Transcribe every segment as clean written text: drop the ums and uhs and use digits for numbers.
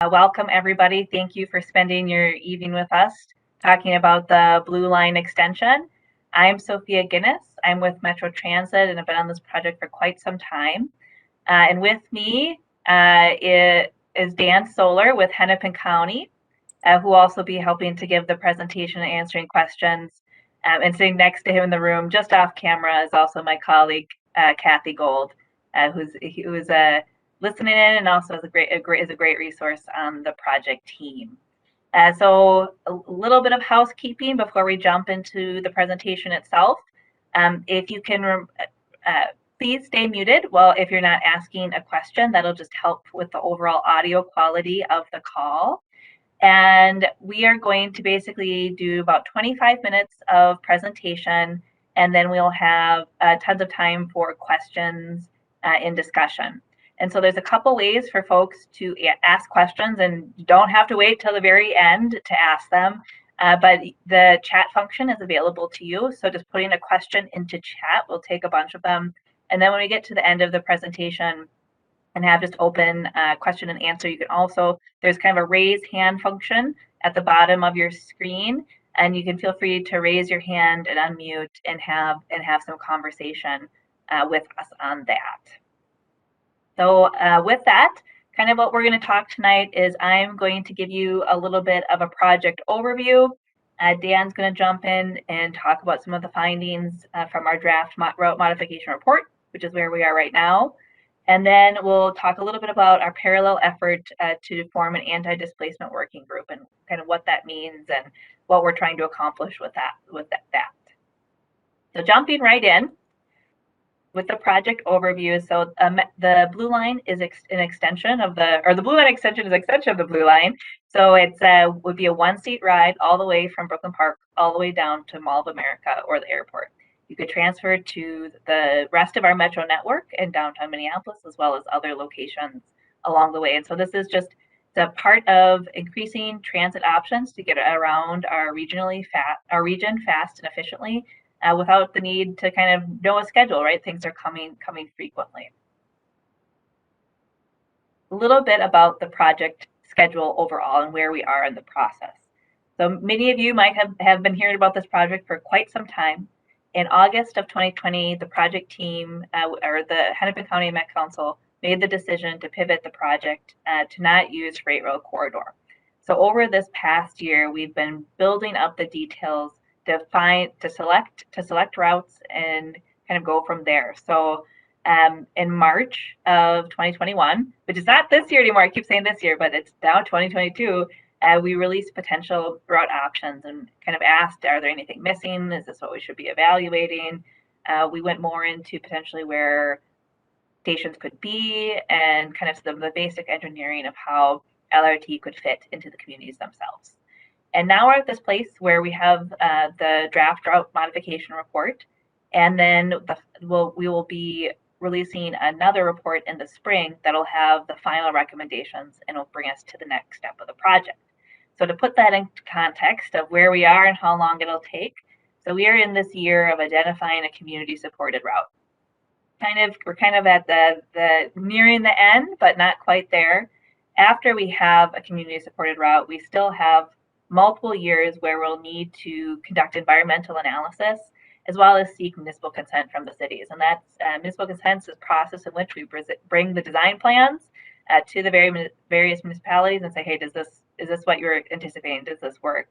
Welcome, everybody. Thank you for spending your evening with us talking about the Blue Line extension. I'm Sophia Guinness. I'm with Metro Transit and I've been on this project for quite some time. And with me is Dan Solar with Hennepin County, who will also be helping to give the presentation and answering questions. And sitting next to him in the room, just off camera, is also my colleague, Kathy Gold, who's listening in and also is a great resource on the project team. So a little bit of housekeeping before we jump into the presentation itself. If you can, please stay muted. Well, if you're not asking a question, that'll just help with the overall audio quality of the call. And we are going to basically do about 25 minutes of presentation, and then we'll have tons of time for questions in discussion. And so there's a couple ways for folks to ask questions, and you don't have to wait till the very end to ask them, but the chat function is available to you. So just putting a question into chat, we'll take a bunch of them. And then when we get to the end of the presentation, and have just open question and answer. You can also, there's kind of a raise hand function at the bottom of your screen, and you can feel free to raise your hand and unmute and have some conversation with us on that. So with that, kind of what we're going to talk tonight is I'm going to give you a little bit of a project overview. Dan's going to jump in and talk about some of the findings from our draft route modification report, which is where we are right now. And then we'll talk a little bit about our parallel effort to form an anti-displacement working group and kind of what that means and what we're trying to accomplish with that. So jumping right in with the project overview. So the Blue Line is an extension of the Blue Line extension is an extension of the Blue Line. So it's would be a one-seat ride all the way from Brooklyn Park all the way down to Mall of America or the airport. You could transfer to the rest of our metro network in downtown Minneapolis, as well as other locations along the way. And so this is just the part of increasing transit options to get around our region fast and efficiently, without the need to kind of know a schedule, right? Things are coming frequently. A little bit about the project schedule overall and where we are in the process. So many of you might have been hearing about this project for quite some time. In August of 2020, the project team, or the Hennepin County Met Council, made the decision to pivot the project to not use Freight Rail Corridor. So over this past year, we've been building up the details to select routes and kind of go from there. So in March of 2021, which is not this year anymore, I keep saying this year, but it's now 2022, we released potential route options and kind of asked, are there anything missing? Is this what we should be evaluating? We went more into potentially where stations could be and kind of the basic engineering of how LRT could fit into the communities themselves. And now we're at this place where we have the draft route modification report, and then we will be releasing another report in the spring that'll have the final recommendations and will bring us to the next step of the project. So to put that in context of where we are and how long it'll take, so we are in this year of identifying a community-supported route. We're kind of at the nearing the end, but not quite there. After we have a community-supported route, we still have multiple years where we'll need to conduct environmental analysis as well as seek municipal consent from the cities. And that's municipal consent is a process in which we bring the design plans to the various municipalities and say, hey, is this what you're anticipating? Does this work?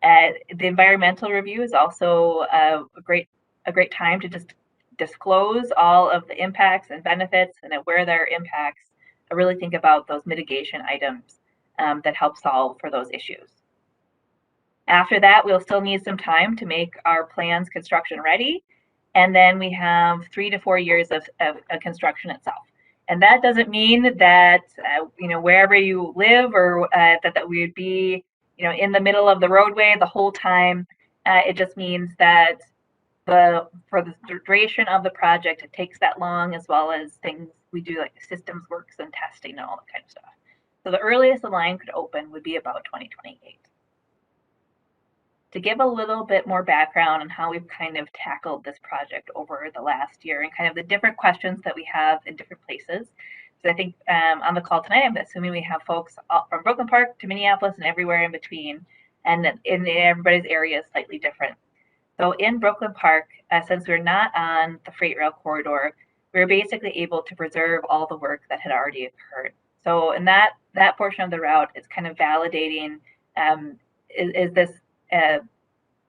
The environmental review is also a great time to just disclose all of the impacts and benefits, and where there are impacts, I really think about those mitigation items that help solve for those issues. After that, we'll still need some time to make our plans construction ready. And then we have 3 to 4 years of construction itself. And that doesn't mean that, wherever you live or that we would be, in the middle of the roadway the whole time. It just means that for the duration of the project, it takes that long, as well as things we do like systems works and testing and all that kind of stuff. So the earliest the line could open would be about 2028. To give a little bit more background on how we've kind of tackled this project over the last year and kind of the different questions that we have in different places. I think on the call tonight, I'm assuming we have folks from Brooklyn Park to Minneapolis and everywhere in between, and in everybody's area is slightly different. So in Brooklyn Park, since we're not on the freight rail corridor, we were basically able to preserve all the work that had already occurred. So in that portion of the route, it's kind of validating is this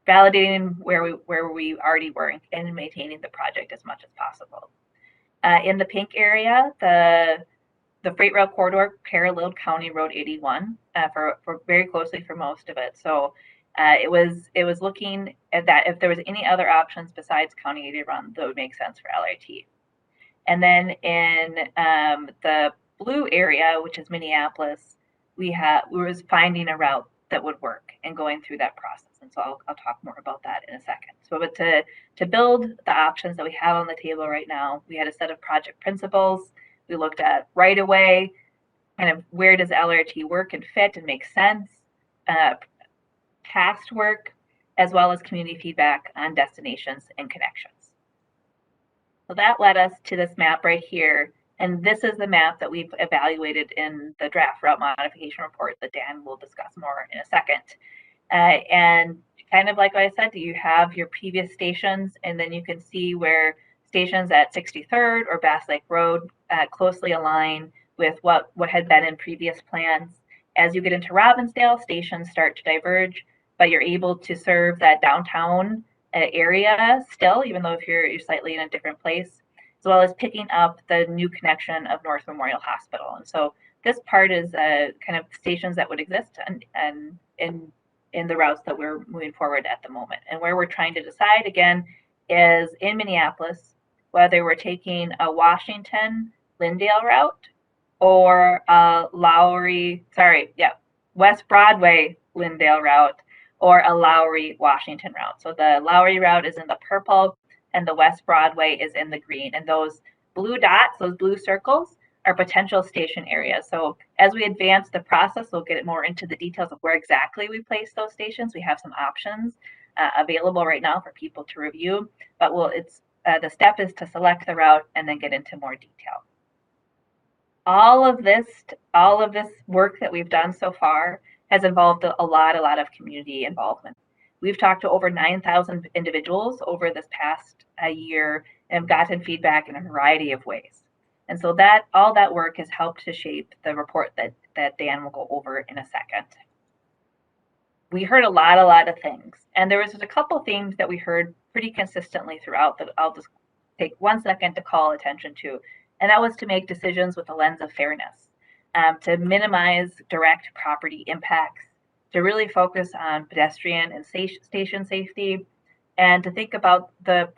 validating where we already were and maintaining the project as much as possible. In the pink area, the freight rail corridor paralleled County Road 81 for very closely for most of it. So it was looking at that if there was any other options besides County 81 that would make sense for LRT. And then in the blue area, which is Minneapolis, we was finding a route that would work and going through that process. And so I'll talk more about that in a second. So, but to build the options that we have on the table right now, we had a set of project principles. We looked at right away, kind of where does LRT work and fit and make sense, past work, as well as community feedback on destinations and connections. So that led us to this map right here. And this is the map that we've evaluated in the draft route modification report that Dan will discuss more in a second. And kind of like I said, you have your previous stations, and then you can see where stations at 63rd or Bass Lake Road closely align with what had been in previous plans. As you get into Robbinsdale, stations start to diverge, but you're able to serve that downtown area still, even though if you're slightly in a different place, as well as picking up the new connection of North Memorial Hospital. And so this part is kind of stations that would exist and in the routes that we're moving forward at the moment. And where we're trying to decide again is in Minneapolis, whether we're taking a Washington Lyndale route or a West Broadway Lyndale route or a Lowry Washington route. So the Lowry route is in the purple and the West Broadway is in the green. And those blue dots, those blue circles, are potential station areas. So as we advance the process, we'll get more into the details of where exactly we place those stations. We have some options available right now for people to review, but the step is to select the route and then get into more detail. All of this work that we've done so far has involved a lot of community involvement. We've talked to over 9,000 individuals over this past year and have gotten feedback in a variety of ways. And so all that work has helped to shape the report that Dan will go over in a second. We heard a lot of things, and there was just a couple things that we heard pretty consistently throughout that I'll just take 1 second to call attention to, and that was to make decisions with a lens of fairness, to minimize direct property impacts, to really focus on pedestrian and station safety, and to think about the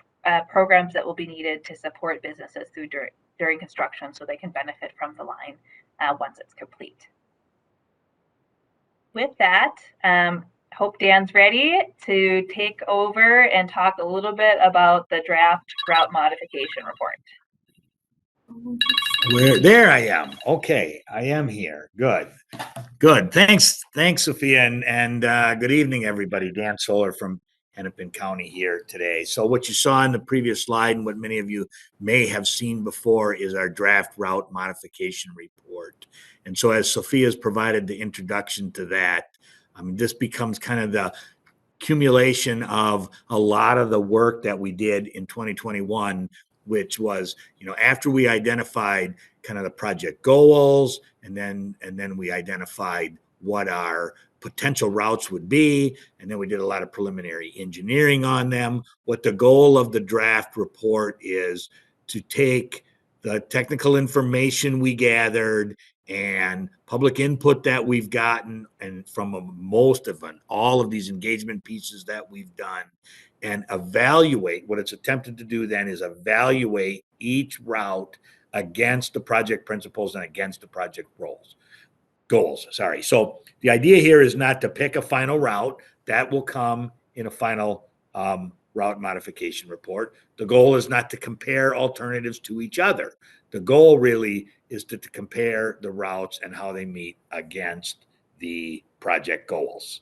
programs that will be needed to support businesses during construction so they can benefit from the line once it's complete. With that, hope Dan's ready to take over and talk a little bit about the draft route modification report. There I am. Okay, I am here. Good. Thanks, Sophia, and good evening, everybody. Dan Solar from Hennepin County here today. So what you saw in the previous slide and what many of you may have seen before is our draft route modification report. And so as Sophia's provided the introduction to that, this becomes kind of the accumulation of a lot of the work that we did in 2021, which was, after we identified kind of the project goals, and then we identified what our potential routes would be, and then we did a lot of preliminary engineering on them. What the goal of the draft report is to take the technical information we gathered and public input that we've gotten, and from all of these engagement pieces that we've done, and evaluate. What it's attempted to do then is evaluate each route against the project principles and against the project goals. So the idea here is not to pick a final route. That will come in a final route modification report. The goal is not to compare alternatives to each other. The goal really is to compare the routes and how they meet against the project goals.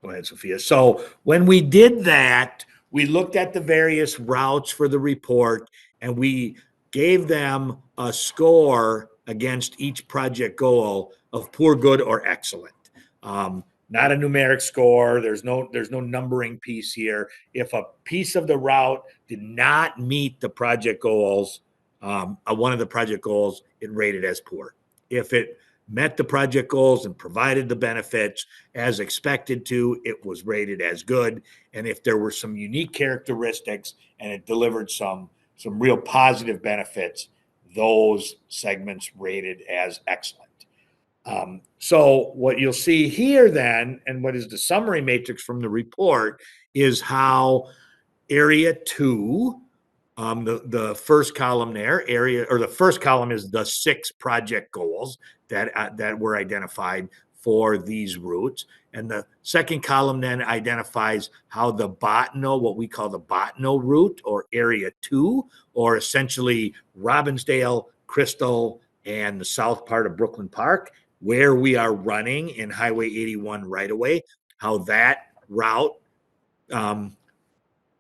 Go ahead, Sophia. So when we did that, we looked at the various routes for the report, and we gave them a score against each project goal of poor, good, or excellent. Not a numeric score. There's no numbering piece here. If a piece of the route did not meet the project goals, one of the project goals, it rated as poor. If it met the project goals and provided the benefits as expected to, it was rated as good. And if there were some unique characteristics and it delivered some real positive benefits, those segments rated as excellent. So what you'll see here then, and what is the summary matrix from the report, is how area 2, the first column there, the first column is the 6 project goals that were identified for these routes. And the second column then identifies how the Bottineau, what we call the Bottineau route, or area 2, or essentially Robbinsdale, Crystal, and the south part of Brooklyn Park, where we are running in Highway 81 right away, how that route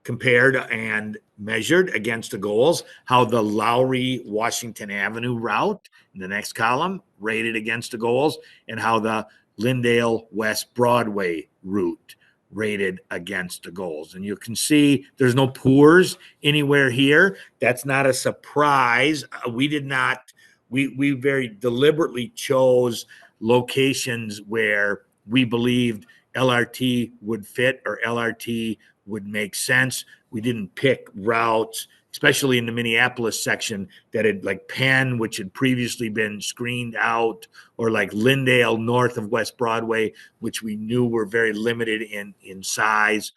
compared and measured against the goals, how the Lowry Washington Avenue route in the next column rated against the goals, and how the Lyndale West Broadway route rated against the goals. And you can see there's no poors anywhere here. That's not a surprise. We very deliberately chose locations where we believed LRT would fit or LRT would make sense. We didn't pick routes, especially in the Minneapolis section, that had like Penn, which had previously been screened out, or like Lyndale north of West Broadway, which we knew were very limited in size.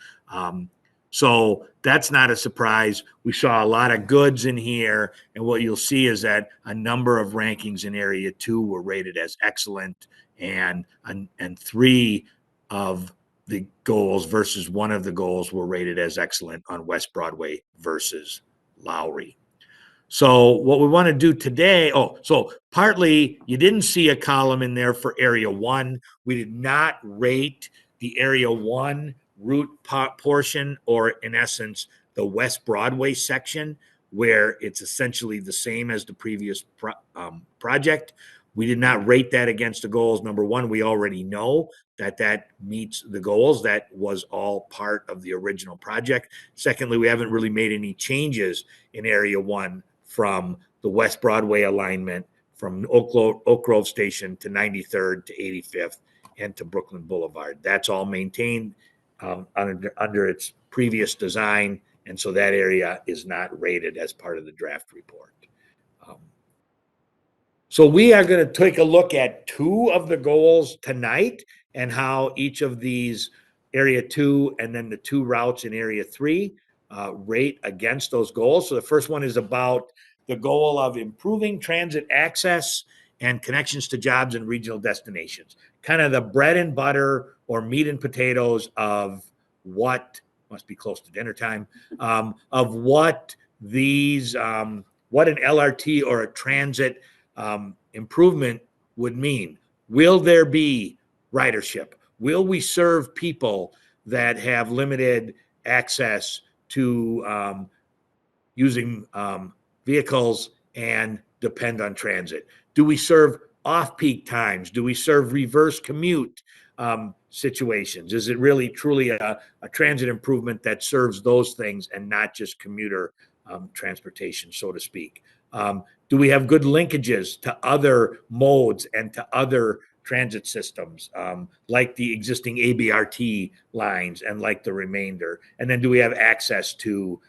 So that's not a surprise. We saw a lot of goods in here, and what you'll see is that a number of rankings in area 2 were rated as excellent, and 3 of the goals versus one of the goals were rated as excellent on West Broadway versus Lowry. So what we want to do today, so partly you didn't see a column in there for area 1. We did not rate the area 1 route portion, or in essence, the West Broadway section, where it's essentially the same as the previous project. We did not rate that against the goals. Number one, we already know that meets the goals. That was all part of the original project. Secondly, we haven't really made any changes in area 1 from the West Broadway alignment from Oak Grove Station to 93rd to 85th and to Brooklyn Boulevard. That's all maintained under its previous design, and so that area is not rated as part of the draft report. So we are going to take a look at 2 of the goals tonight and how each of these area 2 and then the 2 routes in area 3 rate against those goals. So the first one is about the goal of improving transit access and connections to jobs and regional destinations. Kind of the bread and butter or meat and potatoes of what must be close to dinner time, of what these, what an LRT or a transit improvement would mean. Will there be ridership? Will we serve people that have limited access to using vehicles and depend on transit? Do we serve off-peak times? Do we serve reverse commute situations? Is it really truly a transit improvement that serves those things and not just commuter transportation, so to speak? Do we have good linkages to other modes and to other transit systems, like the existing ABRT lines and like the remainder? And then do we have access to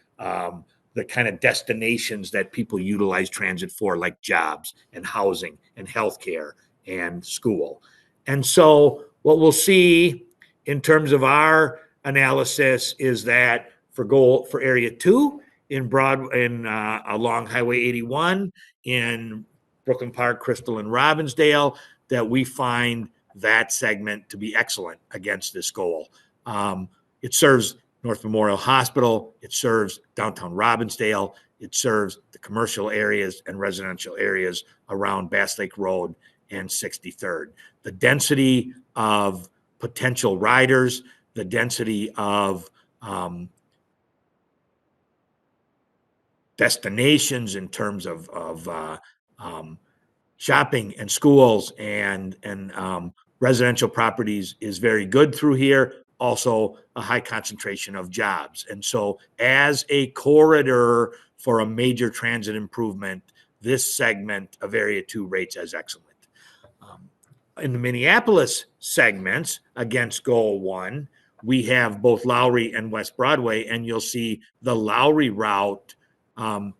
the kind of destinations that people utilize transit for, like jobs and housing and healthcare and school? And so what we'll see in terms of our analysis is that for area 2 along Highway 81 in Brooklyn Park, Crystal, and Robbinsdale, that we find that segment to be excellent against this goal. It serves North Memorial Hospital. It serves downtown Robbinsdale. It serves the commercial areas and residential areas around Bass Lake Road and 63rd. The density of potential riders, the density of destinations in terms of shopping and schools and residential properties is very good through here. Also, a high concentration of jobs. And so, as a corridor for a major transit improvement, this segment of Area 2 rates as excellent. Um, in the Minneapolis segments against Goal 1, we have both Lowry and West Broadway, and you'll see the Lowry route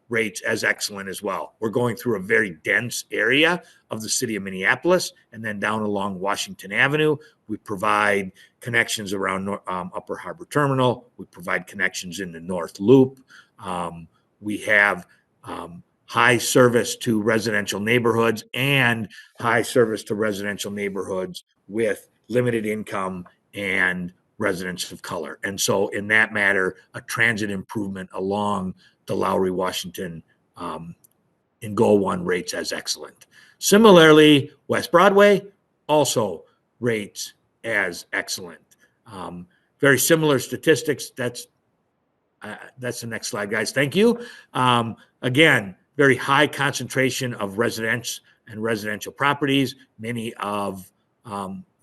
rates as excellent as well. We're going through a very dense area of the city of Minneapolis, and then down along Washington Avenue. We provide connections around Upper Harbor Terminal. We provide connections in the North Loop. We have high service to residential neighborhoods and high service to residential neighborhoods with limited income and residents of color. And so, in that matter, a transit improvement along the Lowry Washington in Goal 1 rates as excellent. Similarly, West Broadway also rates as excellent. Very similar statistics. That's the next slide, guys. Thank you. Again, very high concentration of residents and residential properties, many of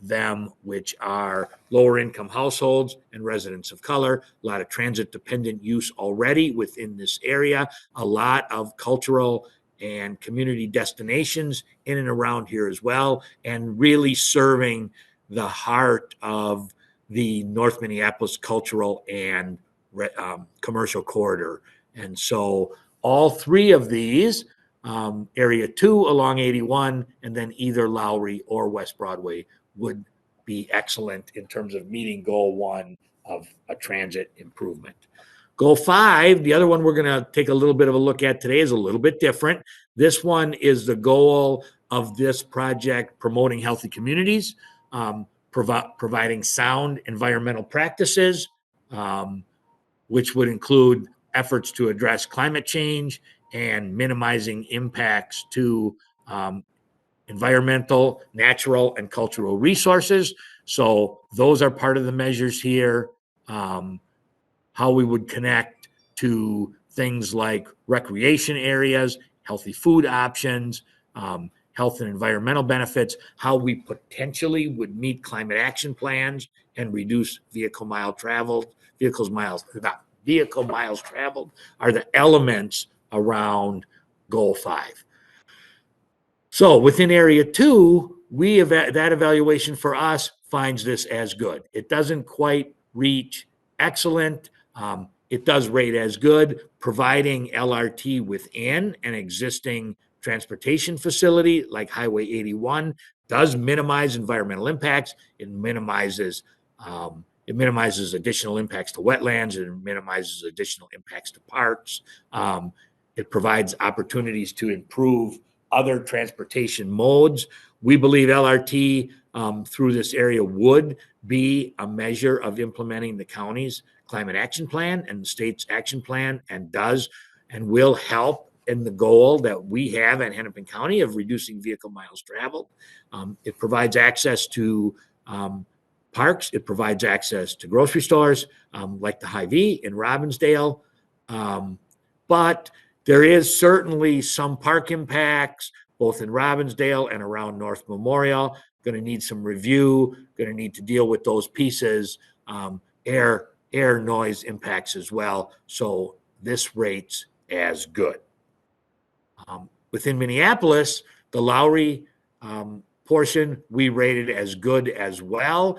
them which are lower income households and residents of color. A lot of transit dependent use already within this area. A lot of cultural and community destinations in and around here as well, and really serving the heart of the North Minneapolis cultural and commercial corridor. And so all three of these, Area 2 along 81, and then either Lowry or West Broadway would be excellent in terms of meeting Goal 1 of a transit improvement. Goal 5, the other one we're going to take a little bit of a look at today, is a little bit different. This one is the goal of this project promoting healthy communities, providing sound environmental practices, which would include efforts to address climate change and minimizing impacts to environmental, natural, and cultural resources. So those are part of the measures here. How we would connect to things like recreation areas, healthy food options, health and environmental benefits, how we potentially would meet climate action plans and reduce vehicle miles traveled are the elements around Goal 5. So within Area 2, that evaluation for us finds this as good. It doesn't quite reach excellent. It does rate as good, providing LRT within an existing transportation facility like Highway 81 does minimize environmental impacts. It minimizes additional impacts to wetlands. It minimizes additional impacts to parks. It provides opportunities to improve other transportation modes. We believe LRT through this area would be a measure of implementing the county's climate action plan and the state's action plan, and does and will help in the goal that we have at Hennepin County of reducing vehicle miles traveled. It provides access to parks. It provides access to grocery stores like the Hy-Vee in Robbinsdale. But there is certainly some park impacts, both in Robbinsdale and around North Memorial. Going to need some review, going to need to deal with those pieces, air noise impacts as well. So this rates as good. Within Minneapolis, the Lowry portion we rated as good as well.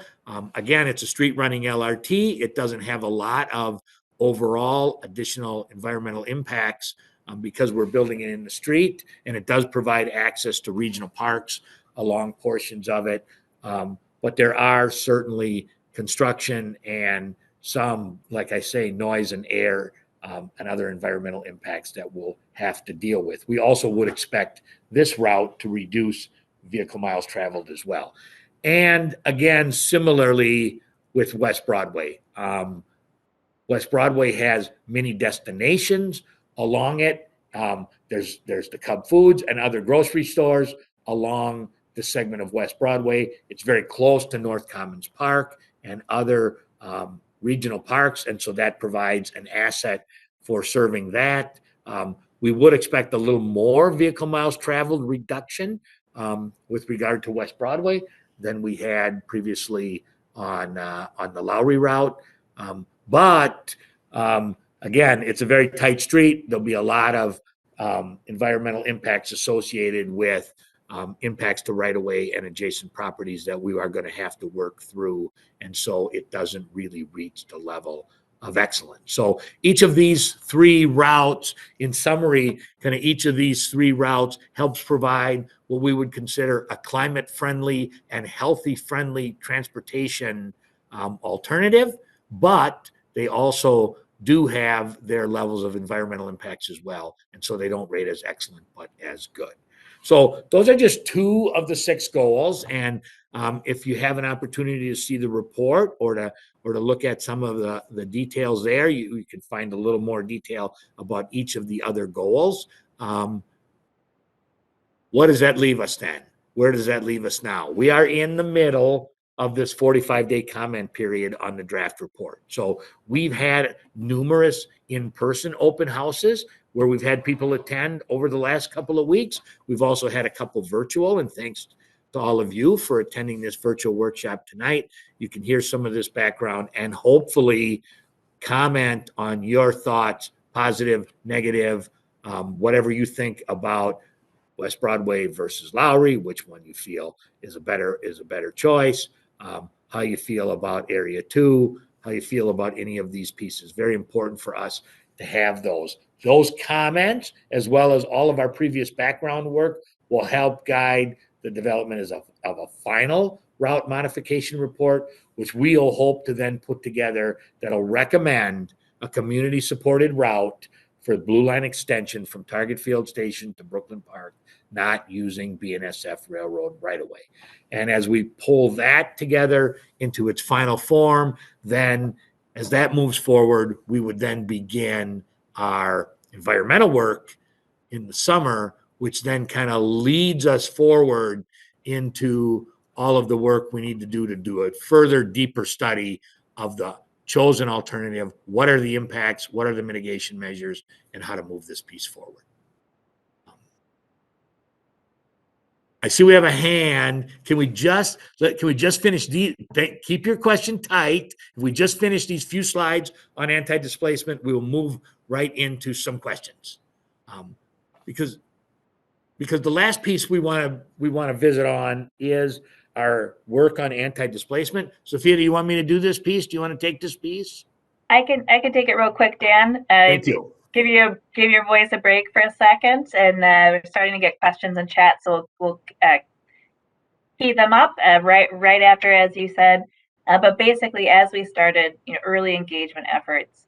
Again, it's a street running LRT. It doesn't have a lot of overall additional environmental impacts because we're building it in the street, and it does provide access to regional parks along portions of it. But there are certainly construction and some, like I say, noise and air and other environmental impacts that we'll have to deal with. We also would expect this route to reduce vehicle miles traveled as well. And again, similarly with West Broadway. West Broadway has many destinations along it. There's the Cub Foods and other grocery stores along the segment of West Broadway. It's very close to North Commons Park and other regional parks, and so that provides an asset for serving that. We would expect a little more vehicle miles traveled reduction with regard to West Broadway than we had previously on the Lowry route. But again, it's a very tight street. There'll be a lot of environmental impacts associated with impacts to right-of-way and adjacent properties that we are going to have to work through. And so it doesn't really reach the level of excellence. So each of these three routes, in summary, kind of each of these three routes helps provide what we would consider a climate-friendly and healthy-friendly transportation alternative, but they also do have their levels of environmental impacts as well. And so they don't rate as excellent, but as good. So those are just two of the six goals. And if you have an opportunity to see the report or to look at some of the details there, you can find a little more detail about each of the other goals. What does that leave us then? Where does that leave us now? We are in the middle of this 45-day comment period on the draft report. So we've had numerous in-person open houses where we've had people attend over the last couple of weeks. We've also had a couple virtual, and thanks to all of you for attending this virtual workshop tonight. You can hear some of this background and hopefully comment on your thoughts, positive, negative, whatever you think about West Broadway versus Lowry, which one you feel is a better choice, how you feel about Area 2, how you feel about any of these pieces. Very important for us to have those. Those comments, as well as all of our previous background work, will help guide the development of a final route modification report, which we'll hope to then put together that'll recommend a community-supported route for the Blue Line extension from Target Field Station to Brooklyn Park, not using BNSF Railroad right away. And as we pull that together into its final form, then as that moves forward, we would then begin our environmental work in the summer, which then kind of leads us forward into all of the work we need to do a further, deeper study of the chosen alternative. What are the impacts? What are the mitigation measures? And how to move this piece forward. I see we have a hand. Can we just finish keep your question tight. If we just finish these few slides on anti-displacement, we will move right into some questions. Because the last piece we want to visit on is our work on anti-displacement. Sophia, do you want me to do this piece? Do you want to take this piece? I can take it real quick, Dan. Thank you. Give your voice a break for a second, and we're starting to get questions in chat, so we'll key them up right after, as you said. But basically, as we started, early engagement efforts,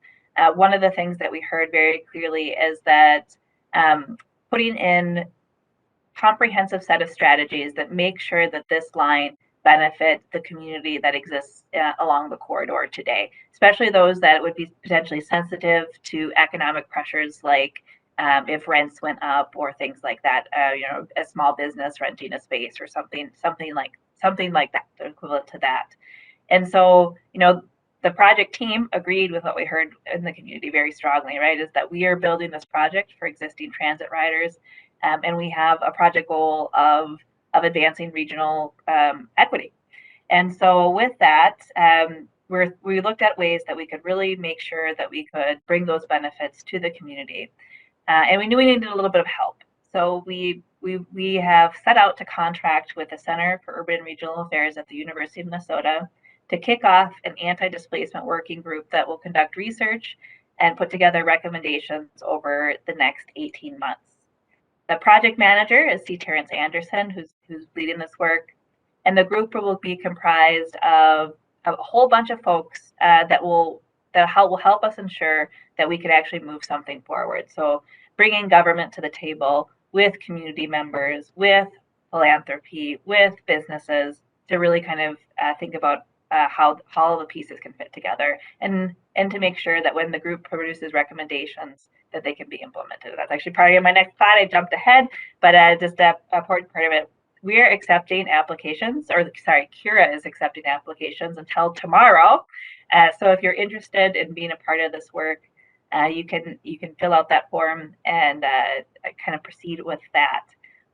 one of the things that we heard very clearly is that putting in comprehensive set of strategies that make sure that this line benefit the community that exists along the corridor today, especially those that would be potentially sensitive to economic pressures like if rents went up or things like that, a small business renting a space or something like that, equivalent to that. And so, the project team agreed with what we heard in the community very strongly, right? Is that we are building this project for existing transit riders, and we have a project goal of advancing regional equity. And so with that, we looked at ways that we could really make sure that we could bring those benefits to the community. And we knew we needed a little bit of help. So we have set out to contract with the Center for Urban and Regional Affairs at the University of Minnesota to kick off an anti-displacement working group that will conduct research and put together recommendations over the next 18 months. The project manager is C. Terrence Anderson, who's leading this work, and the group will be comprised of a whole bunch of folks that will help us ensure that we could actually move something forward. So bringing government to the table with community members, with philanthropy, with businesses to really kind of think about how all the pieces can fit together, and to make sure that when the group produces recommendations, that they can be implemented. That's actually part of my next slide. I jumped ahead, but just an important part of it. We are accepting applications, Cura is accepting applications until tomorrow. So if you're interested in being a part of this work, You can fill out that form and kind of proceed with that.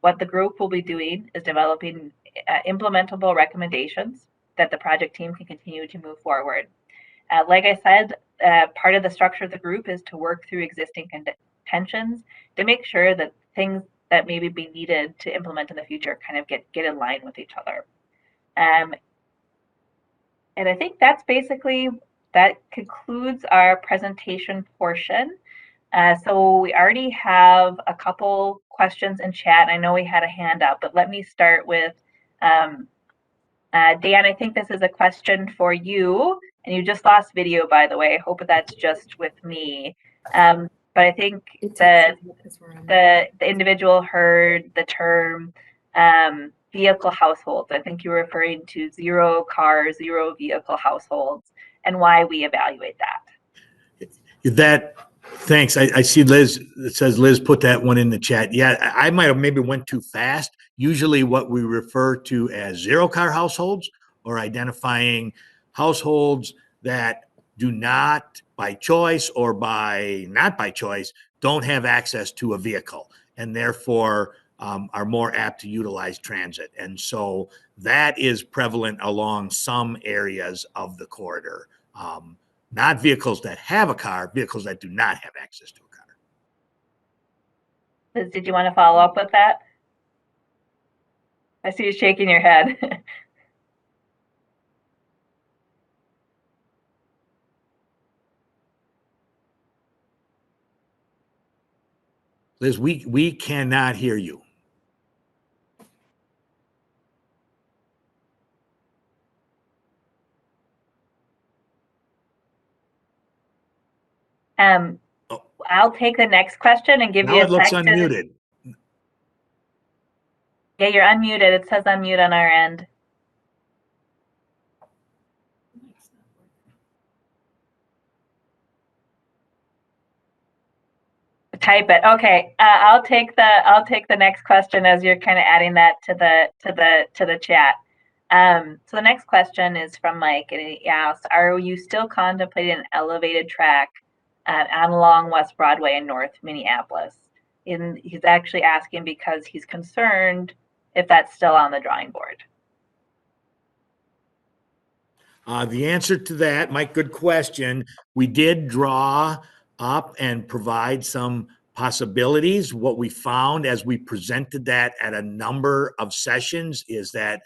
What the group will be doing is developing implementable recommendations that the project team can continue to move forward. Like I said, part of the structure of the group is to work through existing tensions to make sure that things that maybe be needed to implement in the future kind of get in line with each other. Um, and I think that concludes our presentation portion. So we already have a couple questions in chat. I know we had a hand up, but let me start with um, Dan. I think this is a question for you, and you just lost video, by the way. I hope that's just with me. But I think the individual heard the term vehicle households. I think you were referring to zero car, zero vehicle households, and why we evaluate that. That thanks. I see Liz. It says Liz put that one in the chat. Yeah, I might have maybe went too fast. Usually, what we refer to as zero car households or identifying households that do not, by choice or by not by choice, don't have access to a vehicle and therefore are more apt to utilize transit. And so that is prevalent along some areas of the corridor. Not vehicles that have a car, vehicles that do not have access to a car. Liz, did you want to follow up with that? I see you shaking your head. Liz, we cannot hear you. I'll take the next question and give Now you it a looks sec to. unmuted. Yeah, you're unmuted. It says unmute on our end. Type it. Okay, I'll take the next question as you're kind of adding that to the chat. So the next question is from Mike, and he asks, "Are you still contemplating an elevated track on along West Broadway in North Minneapolis?" And he's actually asking because he's concerned if that's still on the drawing board. The answer to that, Mike, good question. We did draw up and provide some possibilities. What we found as we presented that at a number of sessions is that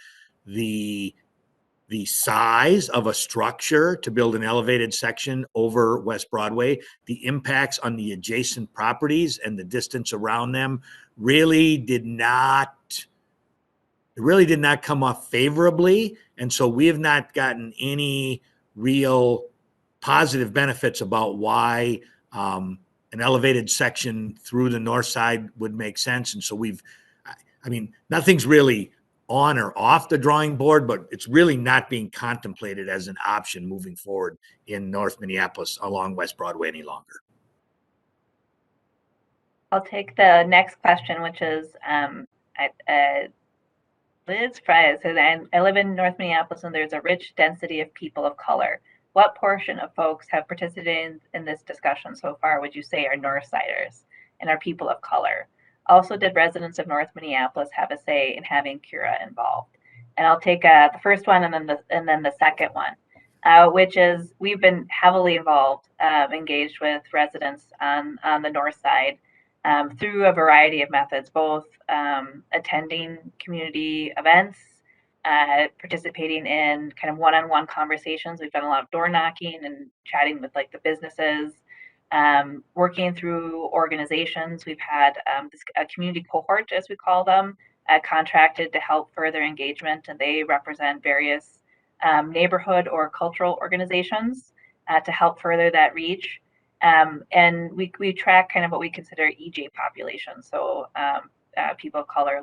the size of a structure to build an elevated section over West Broadway, the impacts on the adjacent properties and the distance around them really did not come off favorably. And so we have not gotten any real positive benefits about why an elevated section through the north side would make sense. And so nothing's really on or off the drawing board, but it's really not being contemplated as an option moving forward in North Minneapolis along West Broadway any longer. I'll take the next question, which is Liz Fry says, I live in North Minneapolis and there's a rich density of people of color. What portion of folks have participated in this discussion so far would you say are Northsiders and are people of color? Also, did residents of North Minneapolis have a say in having Cura involved? And I'll take the first one and then the second one, which is we've been heavily involved, engaged with residents on the north side through a variety of methods, both attending community events, participating in kind of one-on-one conversations. We've done a lot of door knocking and chatting with like the businesses, working through organizations. We've had a community cohort, as we call them, contracted to help further engagement, and they represent various neighborhood or cultural organizations to help further that reach. And we track kind of what we consider EJ population, so people of color,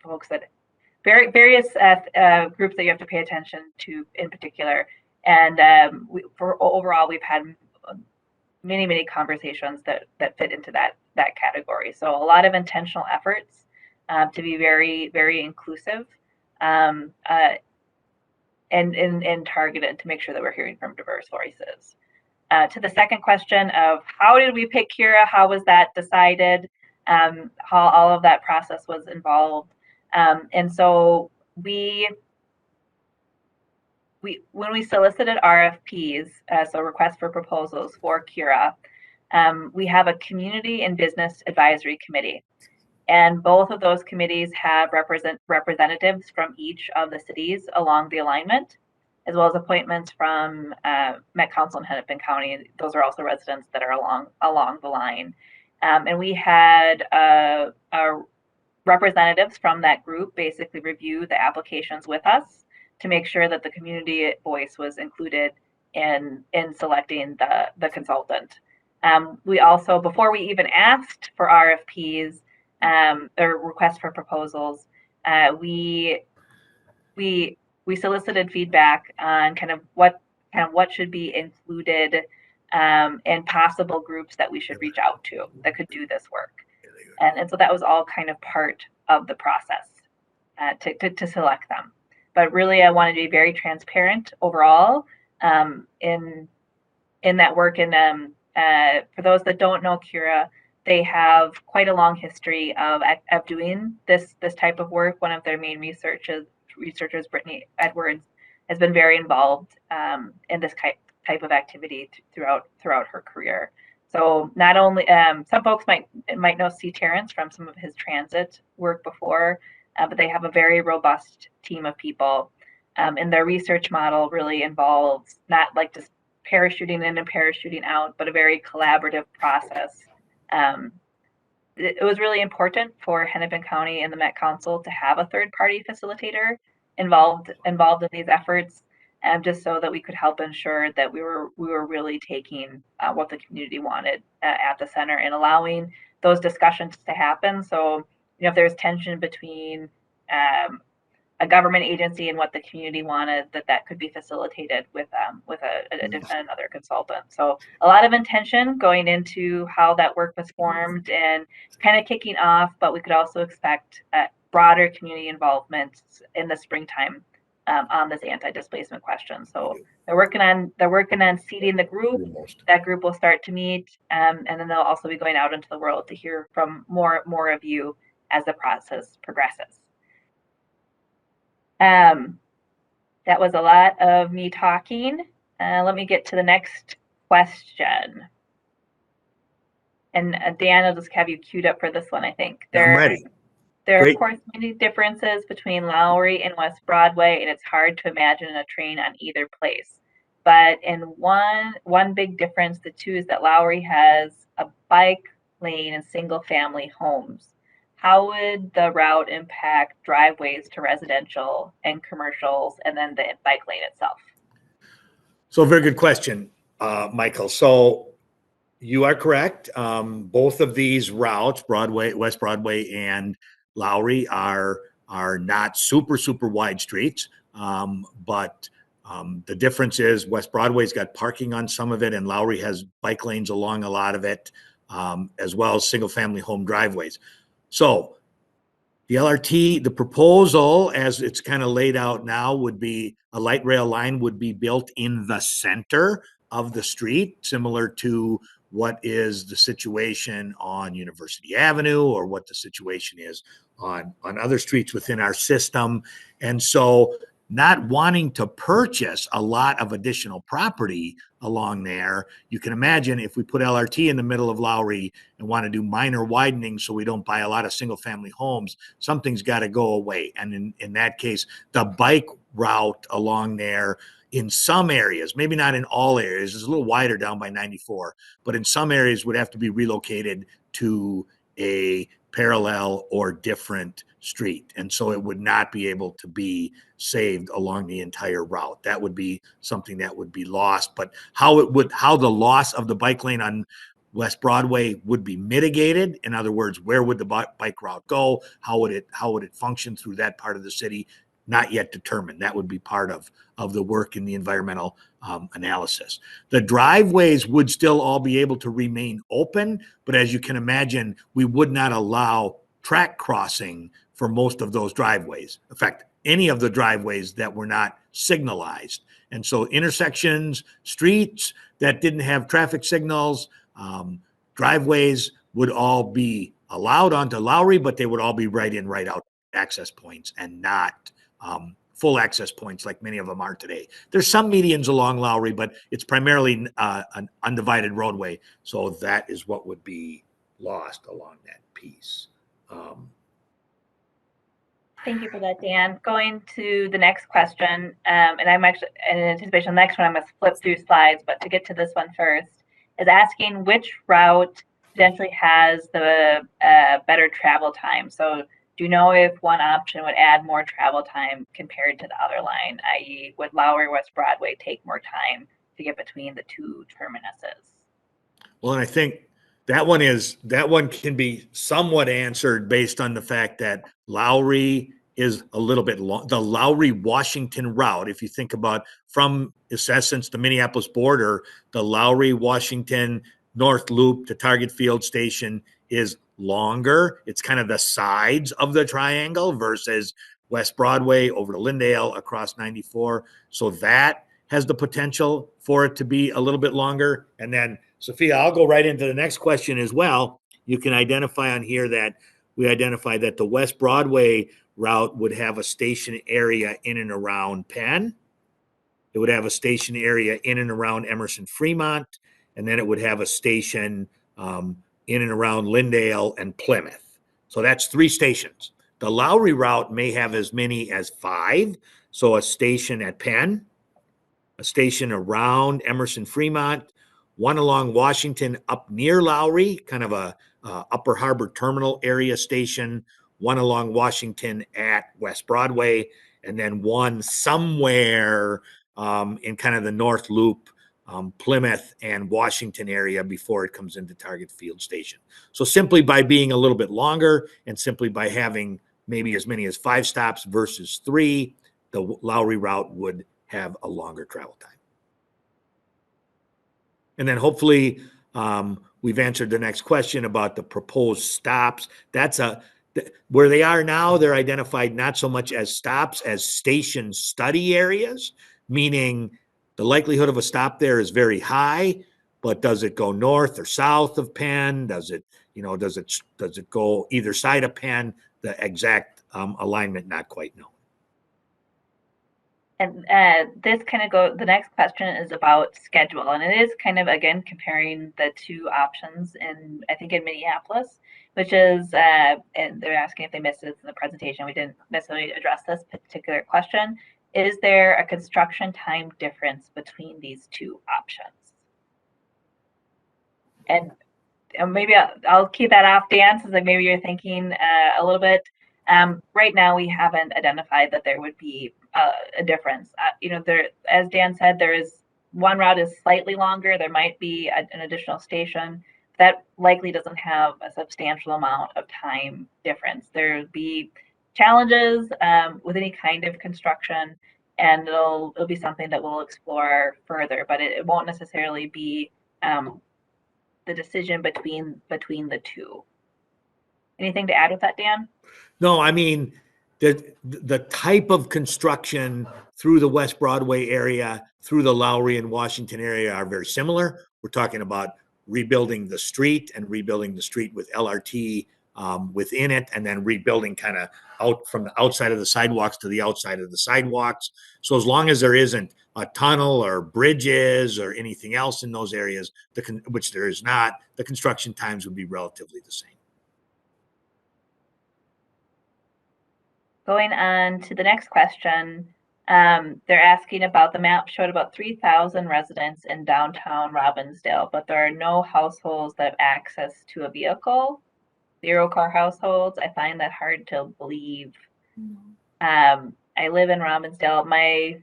folks that various groups that you have to pay attention to in particular. And for overall, we've had many conversations that fit into that category. So a lot of intentional efforts to be very inclusive and targeted to make sure that we're hearing from diverse voices. To the second question of how did we pick Kira? How was that decided? How all of that process was involved. And so when we solicited RFPs, so requests for proposals for Kira, we have a community and business advisory committee. And both of those committees have representatives from each of the cities along the alignment, as well as appointments from Met Council in Hennepin County. Those are also residents that are along the line. And we had representatives from that group basically review the applications with us to make sure that the community voice was included in selecting the consultant. We also, before we even asked for RFPs or requests for proposals, we solicited feedback on kind of what should be included and possible groups that we should reach out to that could do this work. And so that was all kind of part of the process to select them. But really, I wanted to be very transparent overall in that work. And for those that don't know Cura, they have quite a long history of doing this type of work. One of their main researchers, Brittany Edwards, has been very involved in this type of activity throughout her career. So not only some folks might know C. Terrence from some of his transit work before, but they have a very robust team of people. And their research model really involves not like just parachuting in and parachuting out, but a very collaborative process. It was really important for Hennepin County and the Met Council to have a third-party facilitator involved in these efforts, just so that we could help ensure that we were really taking what the community wanted at the center and allowing those discussions to happen. So, if there's tension between a government agency and what the community wanted, that could be facilitated with another consultant. So a lot of intention going into how that work was formed and kind of kicking off, but we could also expect broader community involvement in the springtime on this anti-displacement question. So they're working on seeding the group. That group will start to meet, and then they'll also be going out into the world to hear from more of you as the process progresses. That was a lot of me talking. Let me get to the next question. And Dan, I'll just have you queued up for this one, I think. I'm ready. There are, of course, many differences between Lowry and West Broadway, and it's hard to imagine a train on either place. But in one big difference, the two is that Lowry has a bike lane and single-family homes. How would the route impact driveways to residential and commercials, and then the bike lane itself? So, very good question, Michael. So, you are correct. Both of these routes, West Broadway and Lowry, are not super wide streets, but the difference is West Broadway's got parking on some of it, and Lowry has bike lanes along a lot of it, as well as single-family home driveways. So the LRT, the proposal as it's kind of laid out now would be a light rail line would be built in the center of the street, similar to what is the situation on University Avenue or what the situation is on other streets within our system. And so not wanting to purchase a lot of additional property along there, you can imagine if we put LRT in the middle of Lowry and want to do minor widening so we don't buy a lot of single family homes, something's got to go away. And in that case, the bike route along there in some areas, maybe not in all areas, it's a little wider down by 94, but in some areas would have to be relocated to a parallel or different street. And so it would not be able to be saved along the entire route. That would be something that would be lost. But how the loss of the bike lane on West Broadway would be mitigated, in other words, where would the bike route go? How would it function through that part of the city? Not yet determined. That would be part of the work in the environmental analysis. The driveways would still all be able to remain open, but as you can imagine, we would not allow track crossing for most of those driveways. In fact, any of the driveways that were not signalized. And so intersections, streets that didn't have traffic signals, driveways would all be allowed onto Lowry, but they would all be right in, right out access points and not full access points like many of them are today. There's some medians along Lowry, but it's primarily an undivided roadway. So that is what would be lost along that piece. Thank you for that, Dan. Going to the next question, and I'm actually in anticipation of the next one, I'm going to flip through slides, but to get to this one first, is asking which route potentially has the better travel time. So do you know if one option would add more travel time compared to the other line, i.e. would Lowry West Broadway take more time to get between the two terminuses? Well, and I think that one can be somewhat answered based on the fact that Lowry is a little bit long. The Lowry Washington route, if you think about from its essence the Minneapolis border, the Lowry Washington North Loop to Target Field Station is longer. It's kind of the sides of the triangle versus West Broadway over to Lyndale across 94. So that has the potential for it to be a little bit longer. And then Sophia, I'll go right into the next question as well. You can identify on here that we identified that the West Broadway route would have a station area in and around Penn. It would have a station area in and around Emerson Fremont, and then it would have a station in and around Lyndale and Plymouth. So that's 3 stations. The Lowry route may have as many as 5. So a station at Penn, a station around Emerson Fremont, one along Washington up near Lowry, kind of a Upper Harbor Terminal area station, one along Washington at West Broadway, and then one somewhere in kind of the North Loop, Plymouth and Washington area before it comes into Target Field Station. So simply by being a little bit longer and simply by having maybe as many as 5 stops versus 3, the Lowry route would have a longer travel time. And then hopefully we've answered the next question about the proposed stops. That's where they are now, they're identified not so much as stops as station study areas, meaning the likelihood of a stop there is very high, but does it go north or south of Penn? Does it go either side of Penn? The exact alignment, not quite known. And this kind of the next question is about schedule. And it is kind of, again, comparing the two options I think in Minneapolis, which is, and they're asking if they missed this in the presentation. We didn't necessarily address this particular question. Is there a construction time difference between these two options? And maybe I'll keep that off, Dan, since like maybe you're thinking a little bit. Right now, we haven't identified that there would be a difference. There, as Dan said, there is one route is slightly longer. There might be an additional station that likely doesn't have a substantial amount of time difference. There'll be challenges with any kind of construction, and it'll be something that we'll explore further. But it won't necessarily be the decision between the two. Anything to add with that, Dan? No, I mean, the type of construction through the West Broadway area, through the Lowry and Washington area are very similar. We're talking about rebuilding the street and rebuilding the street with LRT within it, and then rebuilding kind of out from the outside of the sidewalks to the outside of the sidewalks. So as long as there isn't a tunnel or bridges or anything else in those areas, which there is not, the construction times would be relatively the same. Going on to the next question, they're asking about the map showed about 3,000 residents in downtown Robbinsdale, but there are no households that have access to a vehicle, 0 car households. I find that hard to believe. I live in Robbinsdale.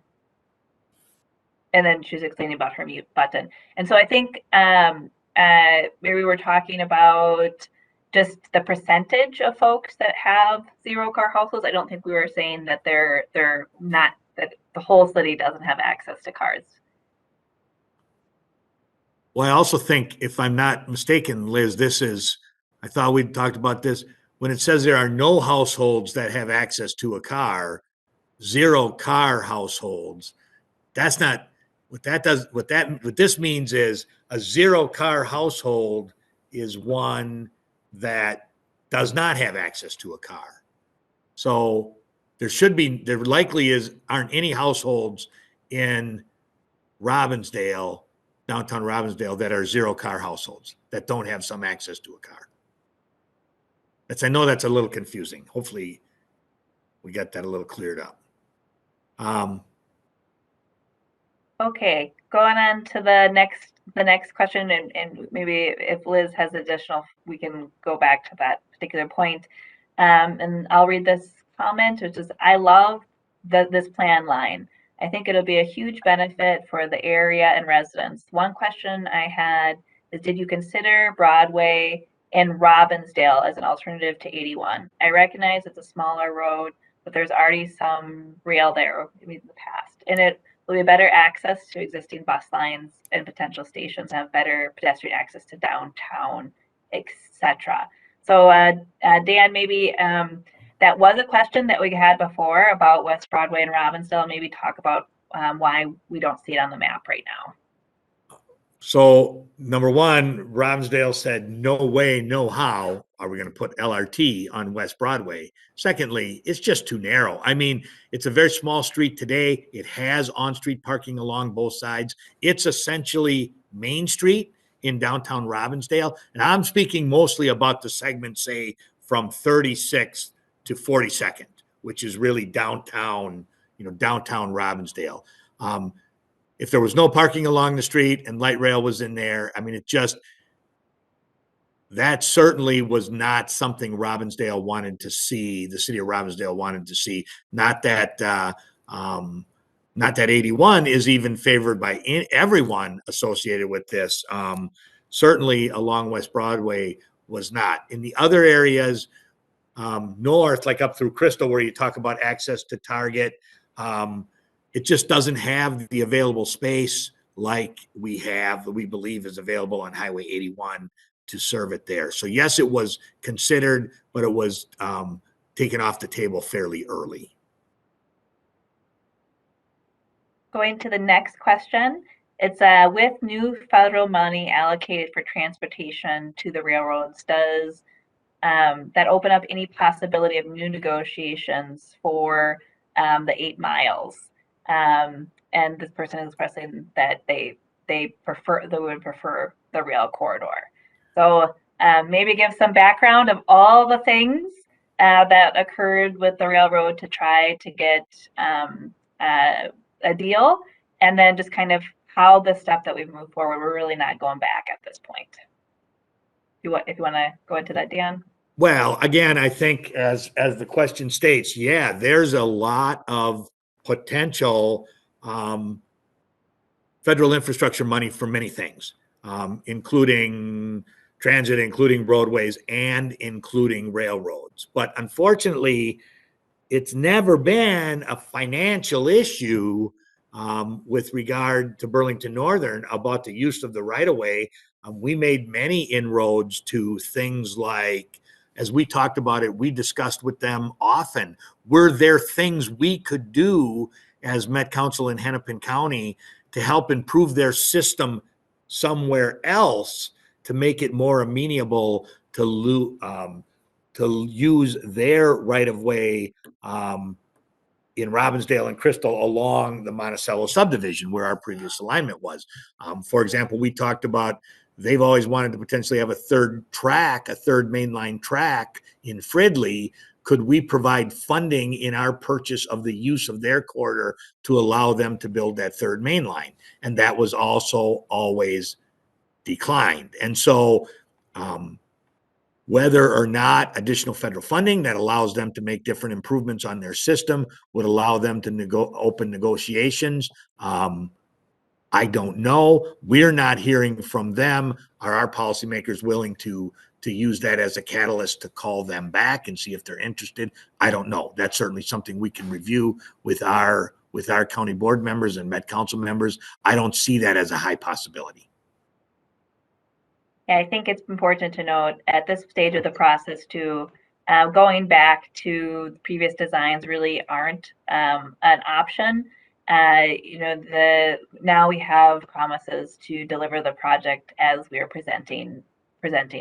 And then she's explaining about her mute button. And so I think maybe we're talking about just the percentage of folks that have 0 car households. I don't think we were saying that they're not, that the whole city doesn't have access to cars. Well, I also think, if I'm not mistaken, Liz, I thought we'd talked about this. When it says there are no households that have access to a car, 0 car households, That's not what that does. What this means is a zero car household is one that does not have access to a car. So there likely aren't any households in Robbinsdale, downtown Robbinsdale, that are zero car households that don't have some access to a car. I know that's a little confusing. Hopefully we got that a little cleared up. Okay, going on to the next question, and maybe if Liz has additional, we can go back to that particular point. And I'll read this comment, which is, I love this plan line. I think it'll be a huge benefit for the area and residents. One question I had is, did you consider Broadway and Robbinsdale as an alternative to 81? I recognize it's a smaller road, but there's already some rail there in the past, and it will be better access to existing bus lines and potential stations, have better pedestrian access to downtown, etc. So, Dan, maybe that was a question that we had before about West Broadway and Robbinsdale. Maybe talk about why we don't see it on the map right now. So, number one, Robbinsdale said, no way, no how are we going to put LRT on West Broadway. Secondly, it's just too narrow. I mean, it's a very small street today. It has on-street parking along both sides. It's essentially Main Street in downtown Robbinsdale. And I'm speaking mostly about the segment, say, from 36th to 42nd, which is really downtown, downtown Robbinsdale. If there was no parking along the street and light rail was in there, I mean, that certainly was not something Robbinsdale wanted to see. The city of Robbinsdale wanted to see. Not that 81 is even favored by everyone associated with this. Certainly along West Broadway was not. In the other areas, north, like up through Crystal, where you talk about access to Target, it just doesn't have the available space like we believe is available on Highway 81 to serve it there. So yes, it was considered, but it was taken off the table fairly early. Going to the next question. It's with new federal money allocated for transportation to the railroads, does that open up any possibility of new negotiations for the 8 miles? And this person is expressing that they would prefer the rail corridor. So maybe give some background of all the things that occurred with the railroad to try to get a deal, and then just kind of how the step that we've moved forward, we're really not going back at this point. If you want to go into that, Dan. Well, again, I think as the question states, yeah, there's a lot of potential federal infrastructure money for many things, including transit, including roadways, and including railroads. But unfortunately, it's never been a financial issue with regard to Burlington Northern about the use of the right of way. We made many inroads to things like, as we talked about it, we discussed with them often, were there things we could do as Met Council in Hennepin County to help improve their system somewhere else to make it more amenable to use their right of way in Robbinsdale and Crystal along the Monticello subdivision where our previous alignment was. For example, we talked about they've always wanted to potentially have a third mainline track in Fridley. Could we provide funding in our purchase of the use of their corridor to allow them to build that third main line? And that was also always declined. And so whether or not additional federal funding that allows them to make different improvements on their system would allow them to open negotiations, I don't know. We're not hearing from them. Are our policymakers willing to use that as a catalyst to call them back and see if they're interested? I don't know. That's certainly something we can review with our county board members and Met Council members. I don't see that as a high possibility. Yeah, I think it's important to note at this stage of the process too, going back to previous designs really aren't an option. now we have promises to deliver the project as we are presenting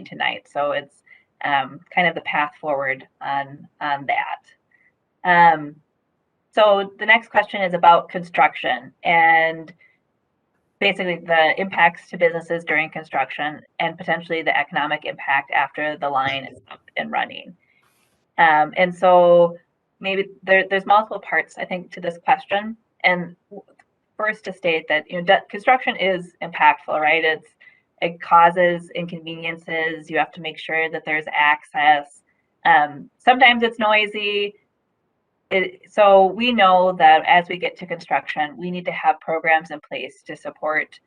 tonight. So it's kind of the path forward on that. So the next question is about construction and basically the impacts to businesses during construction and potentially the economic impact after the line is up and running. And so maybe there's multiple parts, I think, to this question. And first to state that construction is impactful, right? It causes inconveniences. You have to make sure that there's access. Sometimes it's noisy. So we know that as we get to construction, we need to have programs in place to support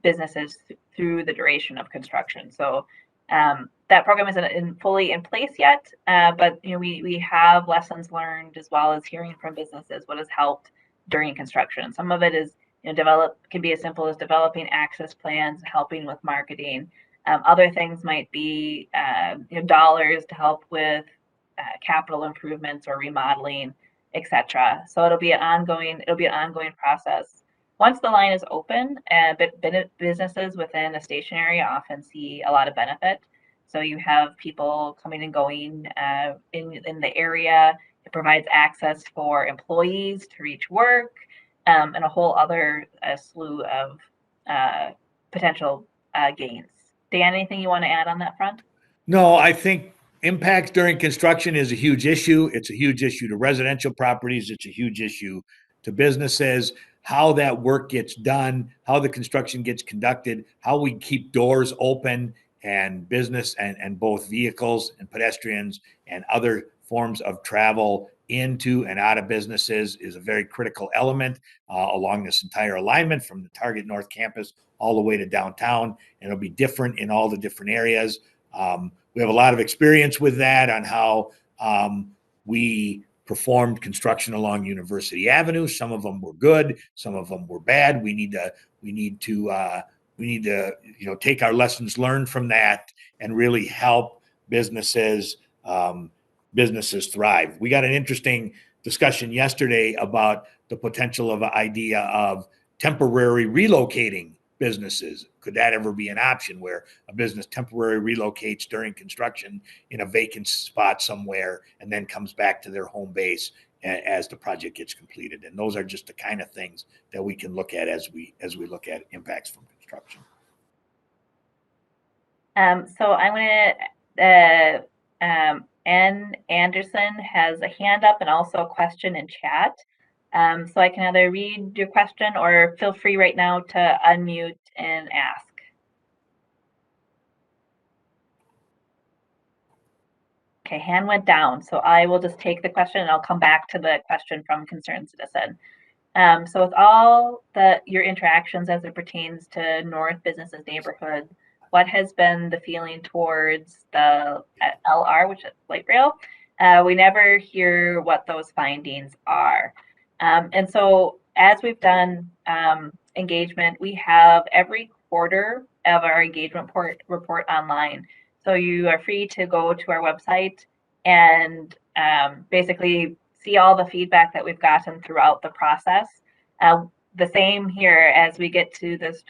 businesses through the duration of construction. So that program isn't fully in place yet, but we have lessons learned as well as hearing from businesses what has helped during construction. Some of it is can be as simple as developing access plans, helping with marketing. Other things might be dollars to help with capital improvements or remodeling, etc. So it'll be an ongoing process. Once the line is open, businesses within a station area often see a lot of benefit. So you have people coming and going in the area. It provides access for employees to reach work, and a whole other slew of potential gains. Dan, anything you want to add on that front? No, I think impacts during construction is a huge issue. It's a huge issue to residential properties. It's a huge issue to businesses. How that work gets done, how the construction gets conducted, how we keep doors open and business and both vehicles and pedestrians and other forms of travel into and out of businesses is a very critical element along this entire alignment from the Target North Campus all the way to downtown. And it'll be different in all the different areas. We have a lot of experience with that on how we performed construction along University Avenue. Some of them were good, some of them were bad. We need to take our lessons learned from that and really help businesses thrive. We got an interesting discussion yesterday about the potential of an idea of temporary relocating businesses. Could that ever be an option where a business temporarily relocates during construction in a vacant spot somewhere and then comes back to their home base as the project gets completed? And those are just the kind of things that we can look at as we look at impacts from construction. So I'm going to N. Anderson has a hand up and also a question in chat. So I can either read your question or feel free right now to unmute and ask. Okay, hand went down. So I will just take the question and I'll come back to the question from Concerned Citizen. So with all your interactions as it pertains to North Businesses neighborhood, what has been the feeling towards the LR, which is light rail? We never hear what those findings are. And so as we've done engagement, we have every quarter of our engagement report online. So you are free to go to our website and basically see all the feedback that we've gotten throughout the process. The same here as we get to this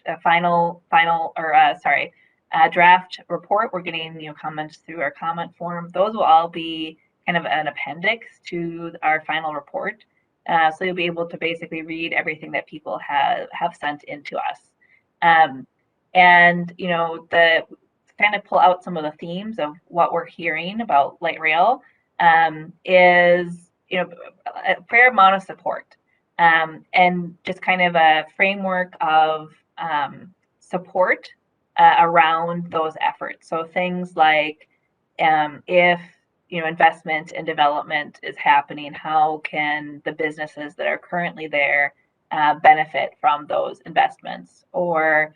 draft report. We're getting comments through our comment form. Those will all be kind of an appendix to our final report. So you'll be able to basically read everything that people have sent into us. And the kind of pull out some of the themes of what we're hearing about light rail is a fair amount of support and just kind of a framework of support around those efforts. So things like if investment and development is happening, how can the businesses that are currently there benefit from those investments? Or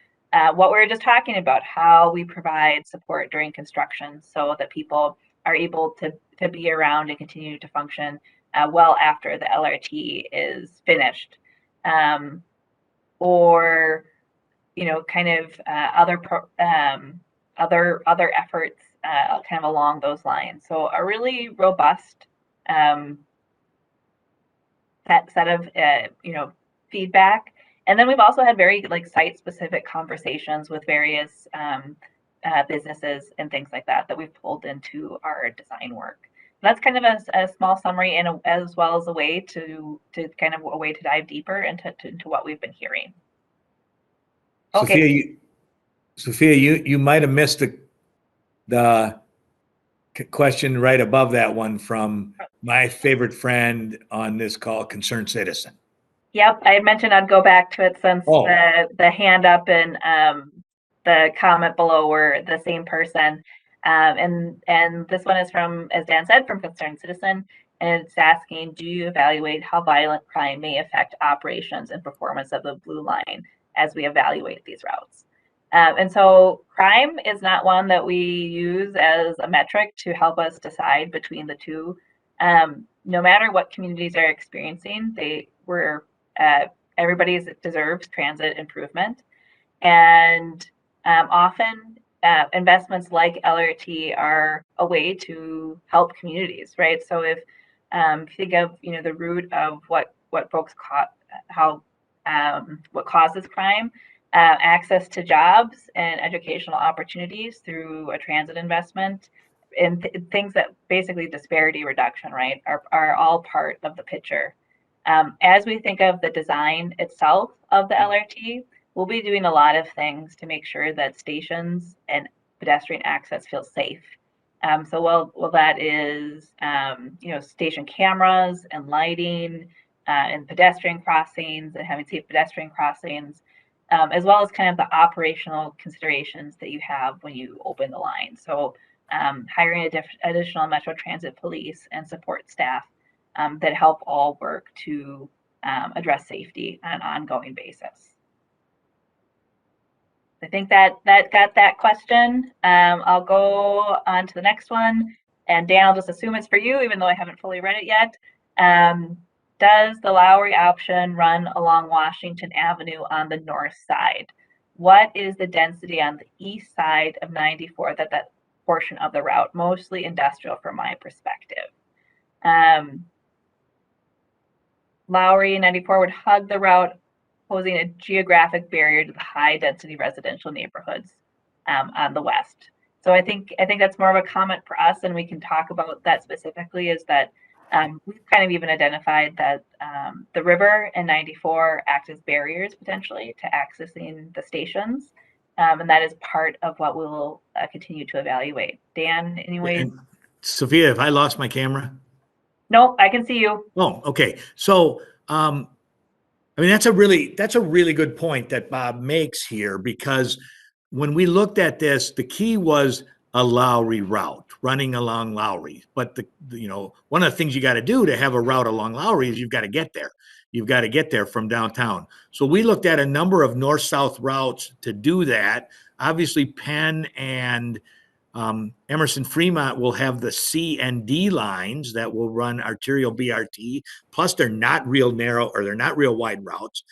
what we were just talking about, how we provide support during construction so that people are able to be around and continue to function well after the LRT is finished. Or kind of other efforts kind of along those lines. So a really robust set of feedback. And then we've also had very like site-specific conversations with various businesses and things like that that we've pulled into our design work. That's kind of a small summary and as well as a way to kind of a way to dive deeper into what we've been hearing. Okay. Sophia, you might have missed the question right above that one from my favorite friend on this call, Concerned Citizen. Yep, I had mentioned I'd go back to it since Oh, the hand up and the comment below were the same person. And this one is from, as Dan said, from Concerned Citizen, and it's asking, do you evaluate how violent crime may affect operations and performance of the Blue Line as we evaluate these routes? And so crime is not one that we use as a metric to help us decide between the two. No matter what communities are experiencing, uh, everybody deserves transit improvement. And often investments like LRT are a way to help communities, right? So if you think of the root of what folks how what causes crime, access to jobs and educational opportunities through a transit investment, and things that basically disparity reduction, right, are all part of the picture. As we think of the design itself of the LRT, we'll be doing a lot of things to make sure that stations and pedestrian access feel safe. So well, that is station cameras and lighting and pedestrian crossings and having safe pedestrian crossings, as well as kind of the operational considerations that you have when you open the line. So hiring additional Metro Transit police and support staff that help all work to address safety on an ongoing basis. I think that got that question. I'll go on to the next one. And Dan, I'll just assume it's for you, even though I haven't fully read it yet. Does the Lowry option run along Washington Avenue on the north side? What is the density on the east side of 94, that portion of the route? Mostly industrial from my perspective. Lowry 94 would hug the route, posing a geographic barrier to the high density residential neighborhoods on the west. So I think that's more of a comment for us, and we can talk about that specifically, is that we've kind of even identified that the river and 94 act as barriers potentially to accessing the stations. And that is part of what we'll continue to evaluate. Dan, anyways? and Sophia, have I lost my camera? Nope, I can see you. Oh, okay. So, I mean, that's a really good point that Bob makes here, because when we looked at this, the key was a Lowry route running along Lowry. But one of the things you got to do to have a route along Lowry is you've got to get there. You've got to get there from downtown. So we looked at a number of north-south routes to do that. Obviously, Penn and Emerson Fremont will have the C and D lines that will run arterial BRT. Plus, they're not real narrow, or they're not real wide routes.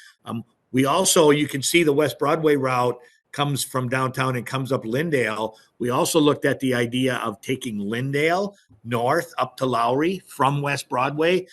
We also, you can see the West Broadway route comes from downtown and comes up Lyndale. We also looked at the idea of taking Lyndale north up to Lowry from West Broadway.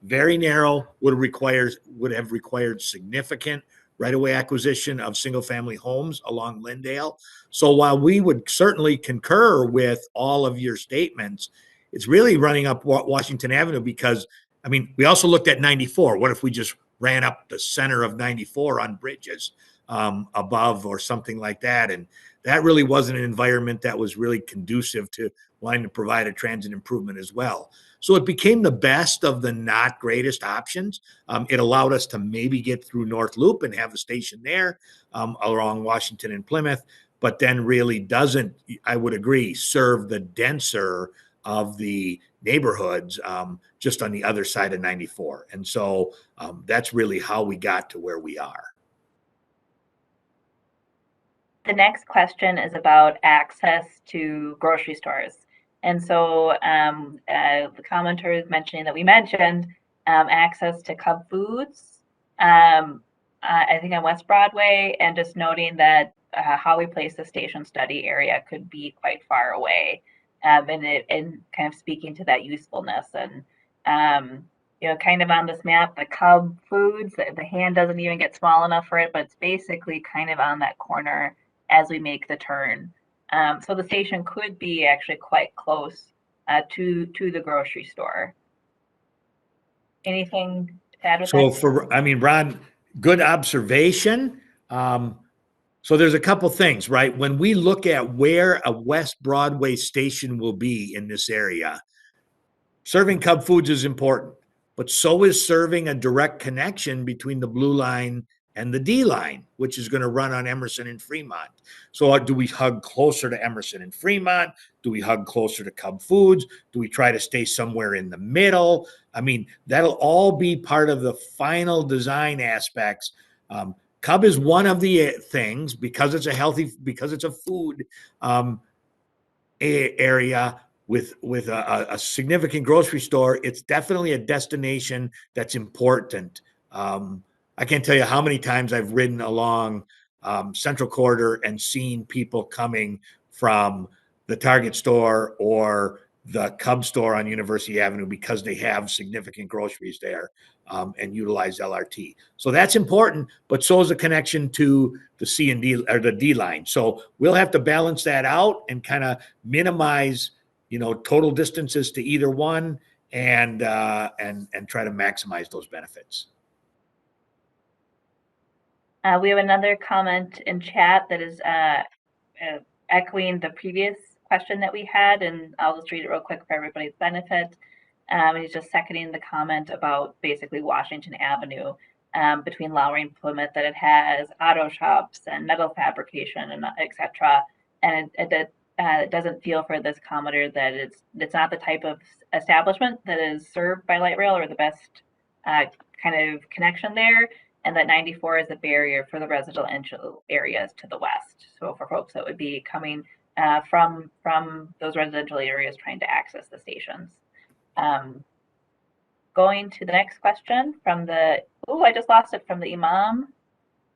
Very narrow, would have required significant right-of-way acquisition of single-family homes along Lyndale. So while we would certainly concur with all of your statements, it's really running up Washington Avenue, because, I mean, we also looked at 94. What if we just ran up the center of 94 on bridges above or something like that? And that really wasn't an environment that was really conducive to wanting to provide a transit improvement as well. So it became the best of the not greatest options. It allowed us to maybe get through North Loop and have a station there along Washington and Plymouth, but then really doesn't, I would agree, serve the denser of the neighborhoods just on the other side of 94. And so that's really how we got to where we are. The next question is about access to grocery stores. And so the commenter is mentioning that we mentioned access to Cub Foods, I think on West Broadway, and just noting that how we place the station study area could be quite far away, and kind of speaking to that usefulness. And kind of on this map, the Cub Foods, the hand doesn't even get small enough for it, but it's basically kind of on that corner as we make the turn. So the station could be actually quite close to the grocery store. Anything to add with that? Ron, good observation. So there's a couple things, right? When we look at where a West Broadway station will be in this area, serving Cub Foods is important, but so is serving a direct connection between the Blue Line and the D line, which is going to run on Emerson and Fremont. So, do we hug closer to Emerson and Fremont? Do we hug closer to Cub Foods? Do we try to stay somewhere in the middle? I mean, that'll all be part of the final design aspects. Cub is one of the things because it's a food area with a significant grocery store. It's definitely a destination that's important. I can't tell you how many times I've ridden along Central Corridor and seen people coming from the Target store or the Cub store on University Avenue because they have significant groceries there and utilize LRT. So that's important, but so is the connection to the C and D or the D line. So we'll have to balance that out and kind of minimize, total distances to either one and try to maximize those benefits. We have another comment in chat that is echoing the previous question that we had, and I'll just read it real quick for everybody's benefit. He's just seconding the comment about basically Washington Avenue between Lowry and Plymouth, that it has auto shops and metal fabrication and etc. And it doesn't feel for this commenter that it's not the type of establishment that is served by light rail or the best kind of connection there, and that 94 is a barrier for the residential areas to the west. So for folks that would be coming from those residential areas trying to access the stations. Going to the next question from the, I just lost it, from the Imam.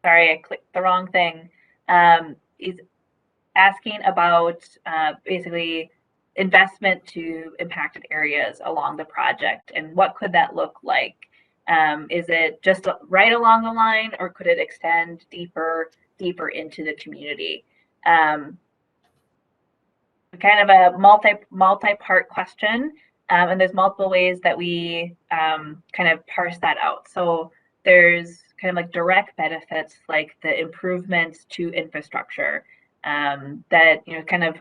Sorry, I clicked the wrong thing. He's asking about basically investment to impacted areas along the project and what could that look like? Is it just right along the line, or could it extend deeper into the community? Kind of a multi-part question. And there's multiple ways that we kind of parse that out. So there's kind of like direct benefits, like the improvements to infrastructure that kind of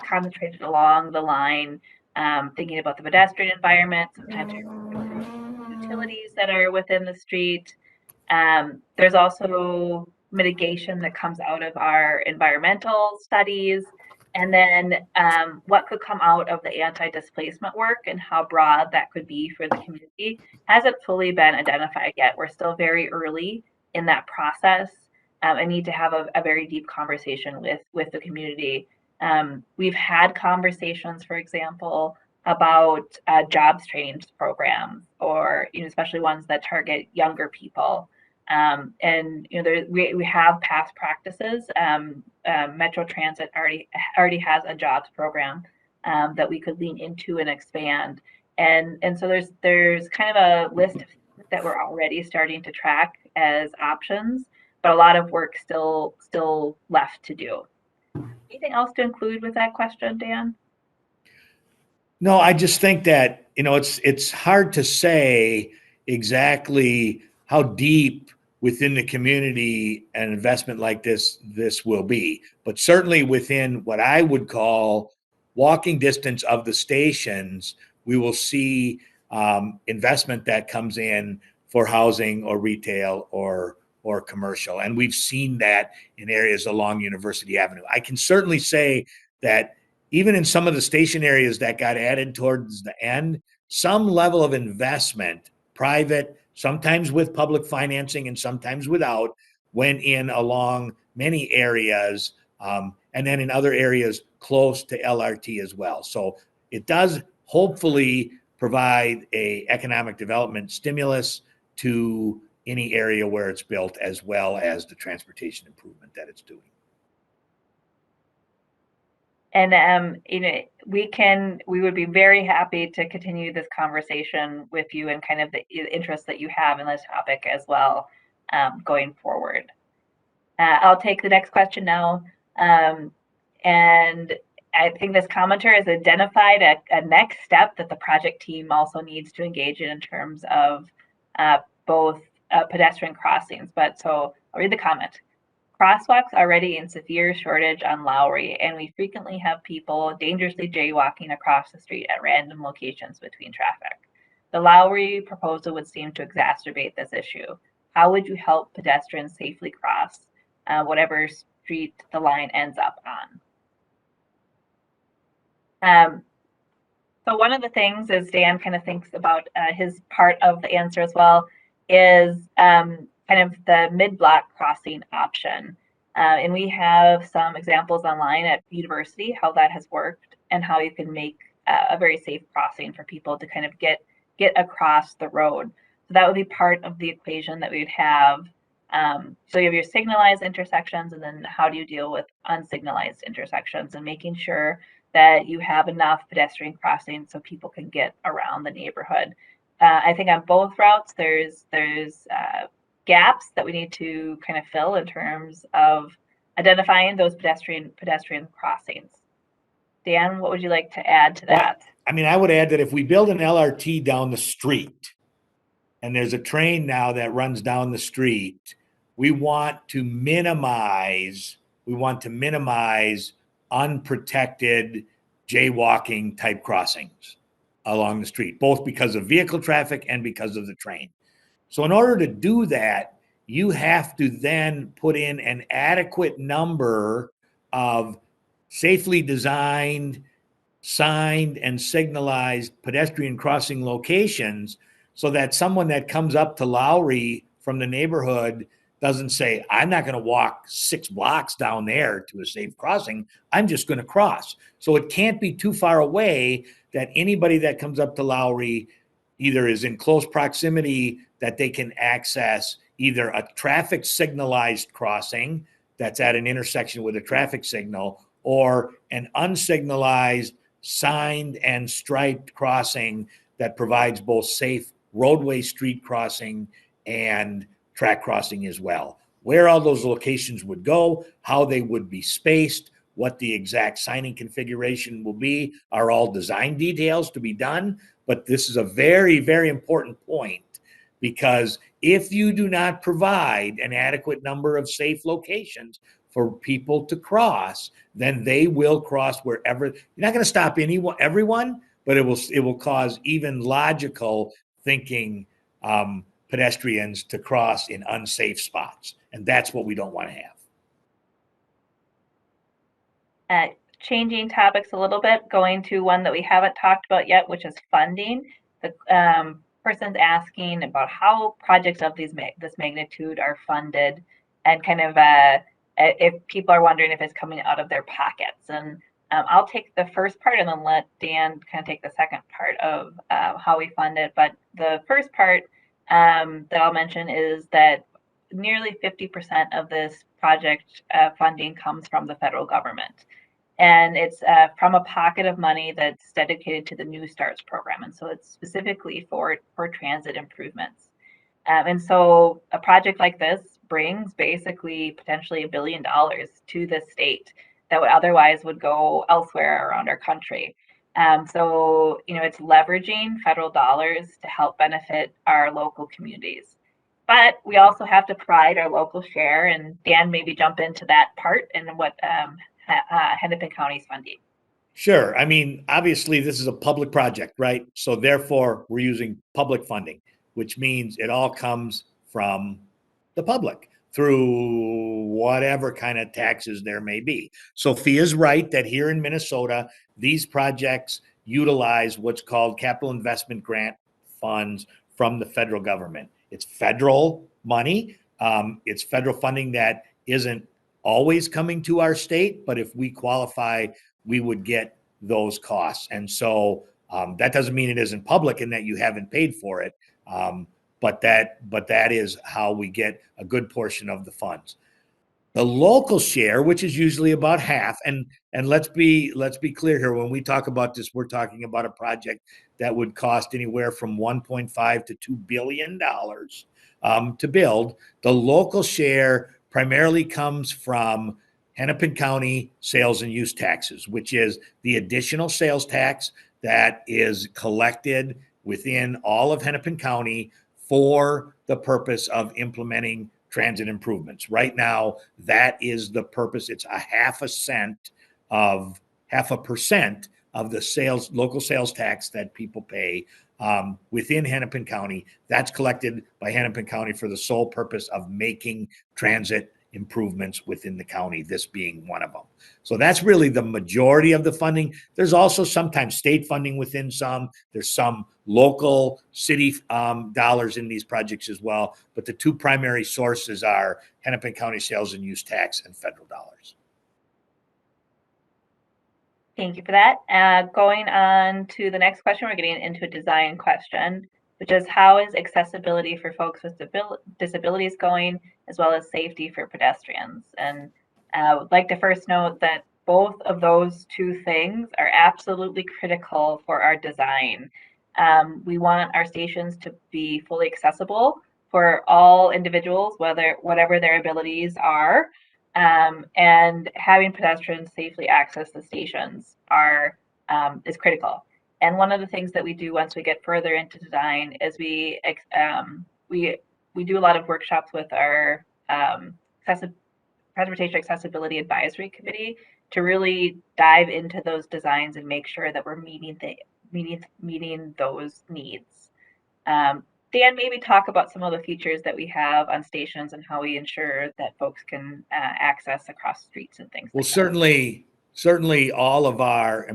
concentrated along the line, thinking about the pedestrian environment, sometimes utilities that are within the street. There's also mitigation that comes out of our environmental studies. And then what could come out of the anti-displacement work and how broad that could be for the community hasn't fully been identified yet. We're still very early in that process and need to have a very deep conversation with the community. We've had conversations, for example, about jobs training programs, or especially ones that target younger people. And we have past practices. Metro Transit already has a jobs program that we could lean into and expand. And so there's kind of a list that we're already starting to track as options, but a lot of work still left to do. Anything else to include with that question, Dan? No, I just think that, it's hard to say exactly how deep within the community an investment like this will be, but certainly within what I would call walking distance of the stations, we will see investment that comes in for housing or retail or commercial. And we've seen that in areas along University Avenue. I can certainly say that even in some of the station areas that got added towards the end, some level of investment, private, sometimes with public financing and sometimes without, went in along many areas, and then in other areas close to LRT as well. So it does hopefully provide a economic development stimulus to any area where it's built, as well as the transportation improvement that it's doing. And we would be very happy to continue this conversation with you and kind of the interest that you have in this topic as well, going forward. I'll take the next question now. Um, and I think this commenter has identified a next step that the project team also needs to engage in terms of both pedestrian crossings. But so I'll read the comment. Crosswalks already in severe shortage on Lowry, and we frequently have people dangerously jaywalking across the street at random locations between traffic. The Lowry proposal would seem to exacerbate this issue. How would you help pedestrians safely cross whatever street the line ends up on? So one of the things, as Dan kind of thinks about his part of the answer as well, is kind of the mid-block crossing option. And we have some examples online at university, how that has worked and how you can make a very safe crossing for people to kind of get across the road. So that would be part of the equation that we would have. So you have your signalized intersections, and then how do you deal with unsignalized intersections and making sure that you have enough pedestrian crossings so people can get around the neighborhood. I think on both routes, there's gaps that we need to kind of fill in terms of identifying those pedestrian crossings. Dan, what would you like to add to that? I mean, I would add that if we build an LRT down the street, and there's a train now that runs down the street, we want to minimize unprotected jaywalking type crossings along the street, both because of vehicle traffic and because of the train. So in order to do that, you have to then put in an adequate number of safely designed, signed, and signalized pedestrian crossing locations so that someone that comes up to Lowry from the neighborhood doesn't say, I'm not going to walk 6 blocks down there to a safe crossing. I'm just going to cross. So it can't be too far away that anybody that comes up to Lowry either is in close proximity that they can access either a traffic signalized crossing that's at an intersection with a traffic signal, or an unsignalized, signed and striped crossing that provides both safe roadway street crossing and track crossing as well. Where all those locations would go, how they would be spaced, what the exact signing configuration will be are all design details to be done. But this is a very, very important point, because if you do not provide an adequate number of safe locations for people to cross, then they will cross wherever. You're not going to stop everyone, but it will cause even logical thinking pedestrians to cross in unsafe spots, and that's what we don't want to have. Changing topics a little bit, going to one that we haven't talked about yet, which is funding. The person's asking about how projects of this magnitude are funded, and kind of if people are wondering if it's coming out of their pockets. And I'll take the first part and then let Dan kind of take the second part of how we fund it. But the first part that I'll mention is that nearly 50% of this project funding comes from the federal government. And it's from a pocket of money that's dedicated to the New Starts program. And so it's specifically for transit improvements. And so a project like this brings basically potentially $1 billion to the state that would otherwise would go elsewhere around our country. So, it's leveraging federal dollars to help benefit our local communities. But we also have to provide our local share, and Dan maybe jump into that part and what Hennepin County's funding. Sure. I mean, obviously, this is a public project, right? So therefore, we're using public funding, which means it all comes from the public through whatever kind of taxes there may be. Sophia's right that here in Minnesota, these projects utilize what's called capital investment grant funds from the federal government. It's federal money. It's federal funding that isn't always coming to our state, but if we qualify, we would get those costs. And so that doesn't mean it isn't public and that you haven't paid for it. But that is how we get a good portion of the funds. The local share, which is usually about half, and let's be clear here. When we talk about this, we're talking about a project that would cost anywhere from 1.5 to $2 billion to build. The local share primarily comes from Hennepin County sales and use taxes, which is the additional sales tax that is collected within all of Hennepin County for the purpose of implementing transit improvements. Right now, that is the purpose. It's a half a percent of the local sales tax that people pay within Hennepin County. That's collected by Hennepin County for the sole purpose of making transit improvements within the county, this being one of them. So that's really the majority of the funding. There's also sometimes state funding within some. There's some local city dollars in these projects as well. But the two primary sources are Hennepin County sales and use tax and federal dollars. Thank you for that. Going on to the next question, we're getting into a design question, which is how is accessibility for folks with disabilities going, as well as safety for pedestrians? And I would like to first note that both of those two things are absolutely critical for our design. We want our stations to be fully accessible for all individuals, whatever their abilities are. And having pedestrians safely access the stations is critical. And one of the things that we do once we get further into design is we do a lot of workshops with our Transportation Accessibility Advisory Committee to really dive into those designs and make sure that we're meeting those needs. Dan, maybe talk about some of the features that we have on stations and how we ensure that folks can access across streets and things. Well, like that. certainly all of our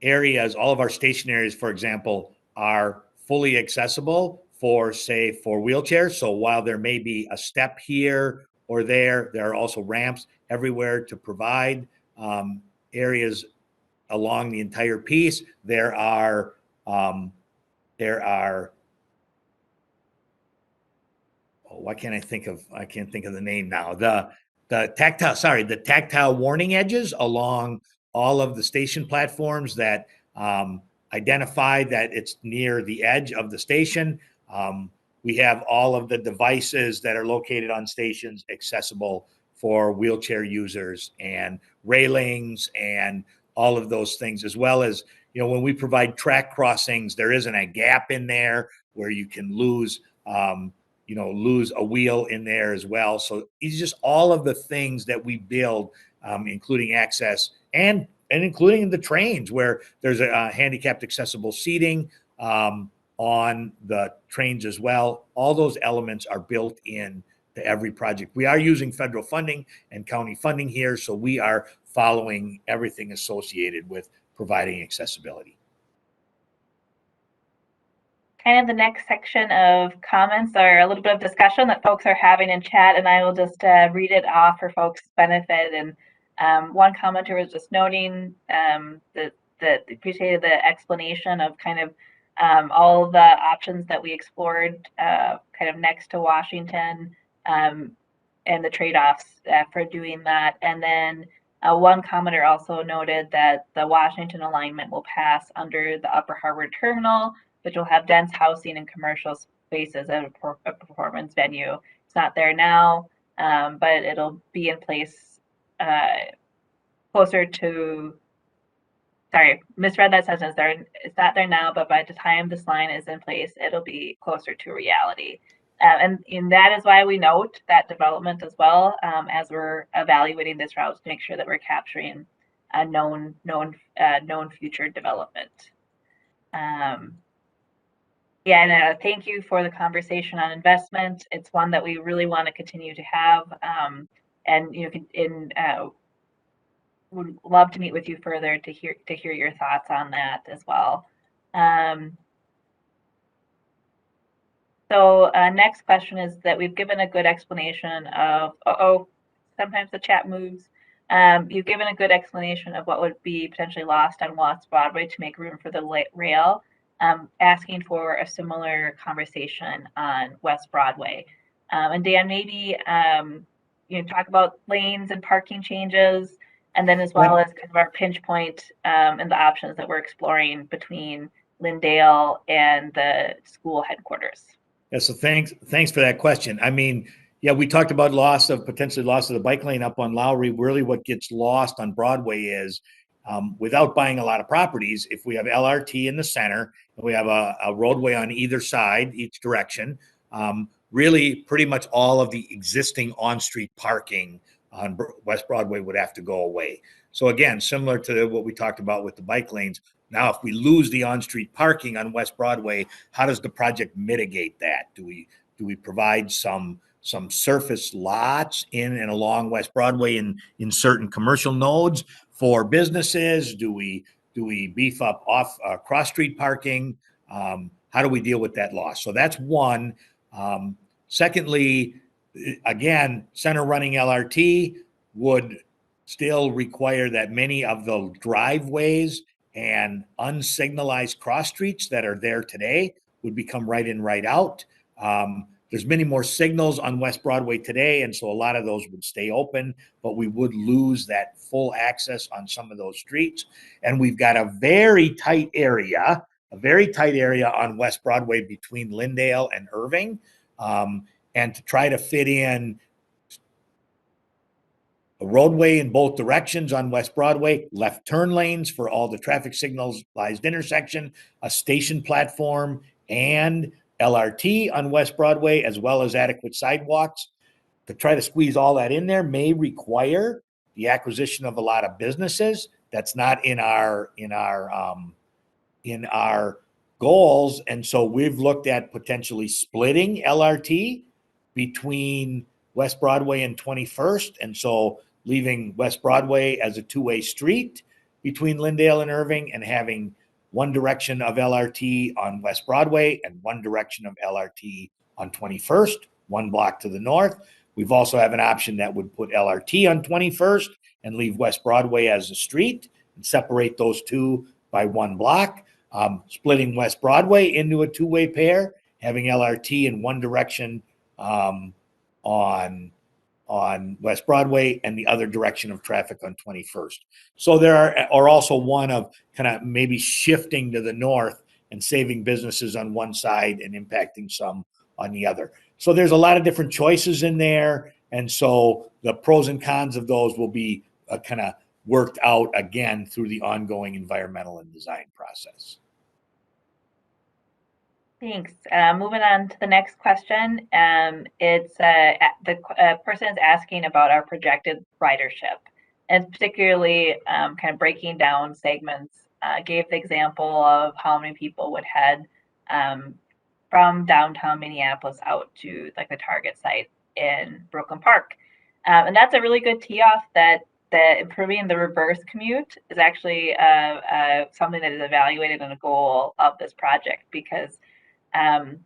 areas, all of our station areas, for example, are fully accessible for wheelchairs. So while there may be a step here or there are also ramps everywhere to provide areas along the entire piece. There are why can't I think of the name now. The tactile warning edges along all of the station platforms that identify that it's near the edge of the station. We have all of the devices that are located on stations accessible for wheelchair users, and railings and all of those things, as well as, when we provide track crossings, there isn't a gap in there where you can lose a wheel in there as well. So it's just all of the things that we build, including access and including the trains where there's a handicapped accessible seating on the trains as well. All those elements are built in to every project. We are using federal funding and county funding here, so we are following everything associated with providing accessibility. Kind of the next section of comments are a little bit of discussion that folks are having in chat, and I will just read it off for folks' benefit. And one commenter was just noting that appreciated the explanation of kind of all the options that we explored kind of next to Washington, and the trade-offs for doing that. And then one commenter also noted that the Washington alignment will pass under the Upper Harvard Terminal, which will have dense housing and commercial spaces at a performance venue. It's not there now, but it'll be in place closer to, sorry, misread that sentence there. It's not there now, but by the time this line is in place, it'll be closer to reality. And that is why we note that development as well, as we're evaluating this route to make sure that we're capturing a known future development. Yeah, and thank you for the conversation on investment. It's one that we really want to continue to have, and would love to meet with you further to hear your thoughts on that as well. So next question is that we've given a good explanation of, sometimes the chat moves. You've given a good explanation of what would be potentially lost on West Broadway to make room for the rail. Asking for a similar conversation on West Broadway. And Dan, maybe talk about lanes and parking changes, and then as well When, as kind of our pinch point and the options that we're exploring between Lindale and the school headquarters. Yeah, so thanks for that question. I mean, yeah, we talked about potentially loss of the bike lane up on Lowry. Really, what gets lost on Broadway is without buying a lot of properties, if we have LRT in the center and we have a roadway on either side, each direction, really pretty much all of the existing on-street parking on West Broadway would have to go away. So again, similar to what we talked about with the bike lanes, now if we lose the on-street parking on West Broadway, how does the project mitigate that? Do we provide some surface lots in and along West Broadway in certain commercial nodes for businesses? Do we beef up off cross street parking? How do we deal with that loss? So that's one. Secondly, again, center running LRT would still require that many of the driveways and unsignalized cross streets that are there today would become right in, right out. There's many more signals on West Broadway today, and so a lot of those would stay open, but we would lose that full access on some of those streets. And we've got a very tight area, on West Broadway between Lindale and Irving. And to try to fit in a roadway in both directions on West Broadway, left turn lanes for all the traffic signalized intersection, a station platform, and LRT on West Broadway, as well as adequate sidewalks. To try to squeeze all that in there may require the acquisition of a lot of businesses. That's not in our goals. And so we've looked at potentially splitting LRT between West Broadway and 21st. And so leaving West Broadway as a two-way street between Lindale and Irving, and having one direction of LRT on West Broadway and one direction of LRT on 21st, one block to the north. We've also have an option that would put LRT on 21st and leave West Broadway as a street and separate those two by one block. Splitting West Broadway into a two-way pair, having LRT in one direction on West Broadway and the other direction of traffic on 21st. So there are also one of kind of maybe shifting to the north and saving businesses on one side and impacting some on the other. So there's a lot of different choices in there. And so the pros and cons of those will be kind of worked out again through the ongoing environmental and design process. Thanks. Moving on to the next question. It's the person is asking about our projected ridership, and particularly kind of breaking down segments. Gave the example of how many people would head um, from downtown Minneapolis out to like the Target site in Brooklyn Park, and that's a really good tee off that improving the reverse commute is actually something that is evaluated and a goal of this project, because um,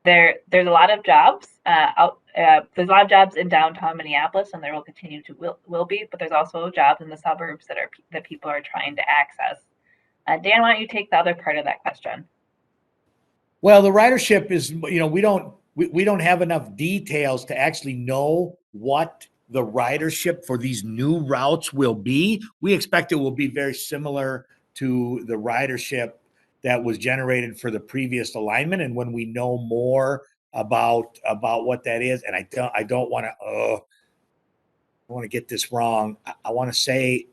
there's a lot of jobs there's a lot of jobs in downtown Minneapolis, and there will continue to will be, but there's also jobs in the suburbs that people are trying to access. Dan, why don't you take the other part of that question? Well, the ridership is, we don't have enough details to actually know what the ridership for these new routes will be. We expect it will be very similar to the ridership that was generated for the previous alignment. And when we know more about what that is, and I don't want to get this wrong. I want to say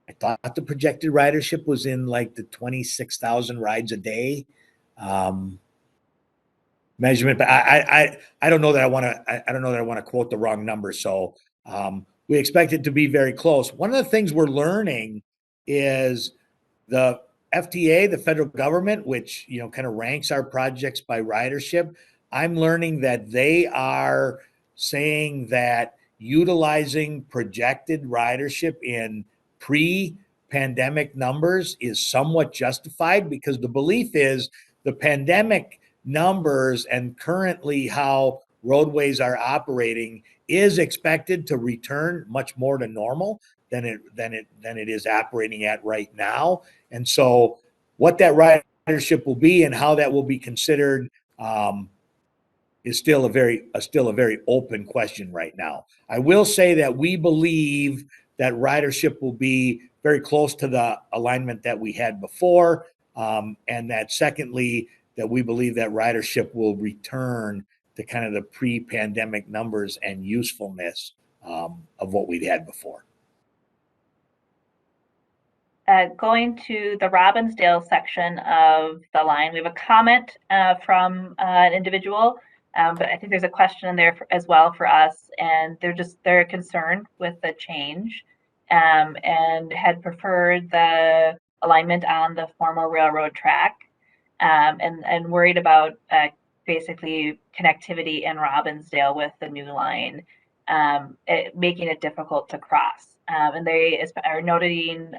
I thought the projected ridership was in like the 26,000 rides a day. Um, Measurement, but I don't know that I don't know that I want to quote the wrong number. So we expect it to be very close. One of the things we're learning is the FTA, the federal government, which kind of ranks our projects by ridership. I'm learning that they are saying that utilizing projected ridership in pre-pandemic numbers is somewhat justified, because the belief is the pandemic numbers and currently how roadways are operating is expected to return much more to normal than it is operating at right now. And so what that ridership will be and how that will be considered, is still a very open question right now. I will say that we believe that ridership will be very close to the alignment that we had before, and that secondly, that we believe that ridership will return to kind of the pre-pandemic numbers and usefulness of what we'd had before. Going to the Robbinsdale section of the line, we have a comment from an individual, but I think there's a question in there as well for us, and they're concerned with the change, and had preferred the alignment on the former railroad track, and worried about basically connectivity in Robbinsdale with the new line, making it difficult to cross. And they are noting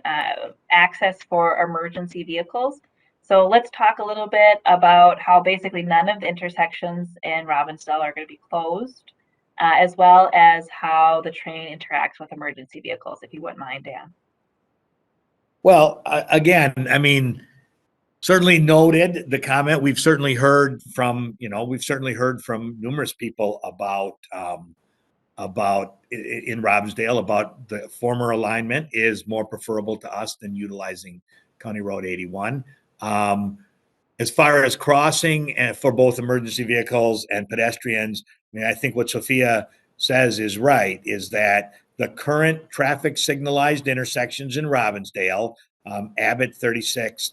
access for emergency vehicles. So let's talk a little bit about how basically none of the intersections in Robbinsdale are going to be closed, as well as how the train interacts with emergency vehicles, if you wouldn't mind, Dan. Well, again, I mean, certainly noted the comment. We've certainly heard from, numerous people about in Robbinsdale about the former alignment is more preferable to us than utilizing County Road 81. As far as crossing for both emergency vehicles and pedestrians, I mean, I think what Sophia says is right, is that the current traffic signalized intersections in Robbinsdale, Abbott 36th,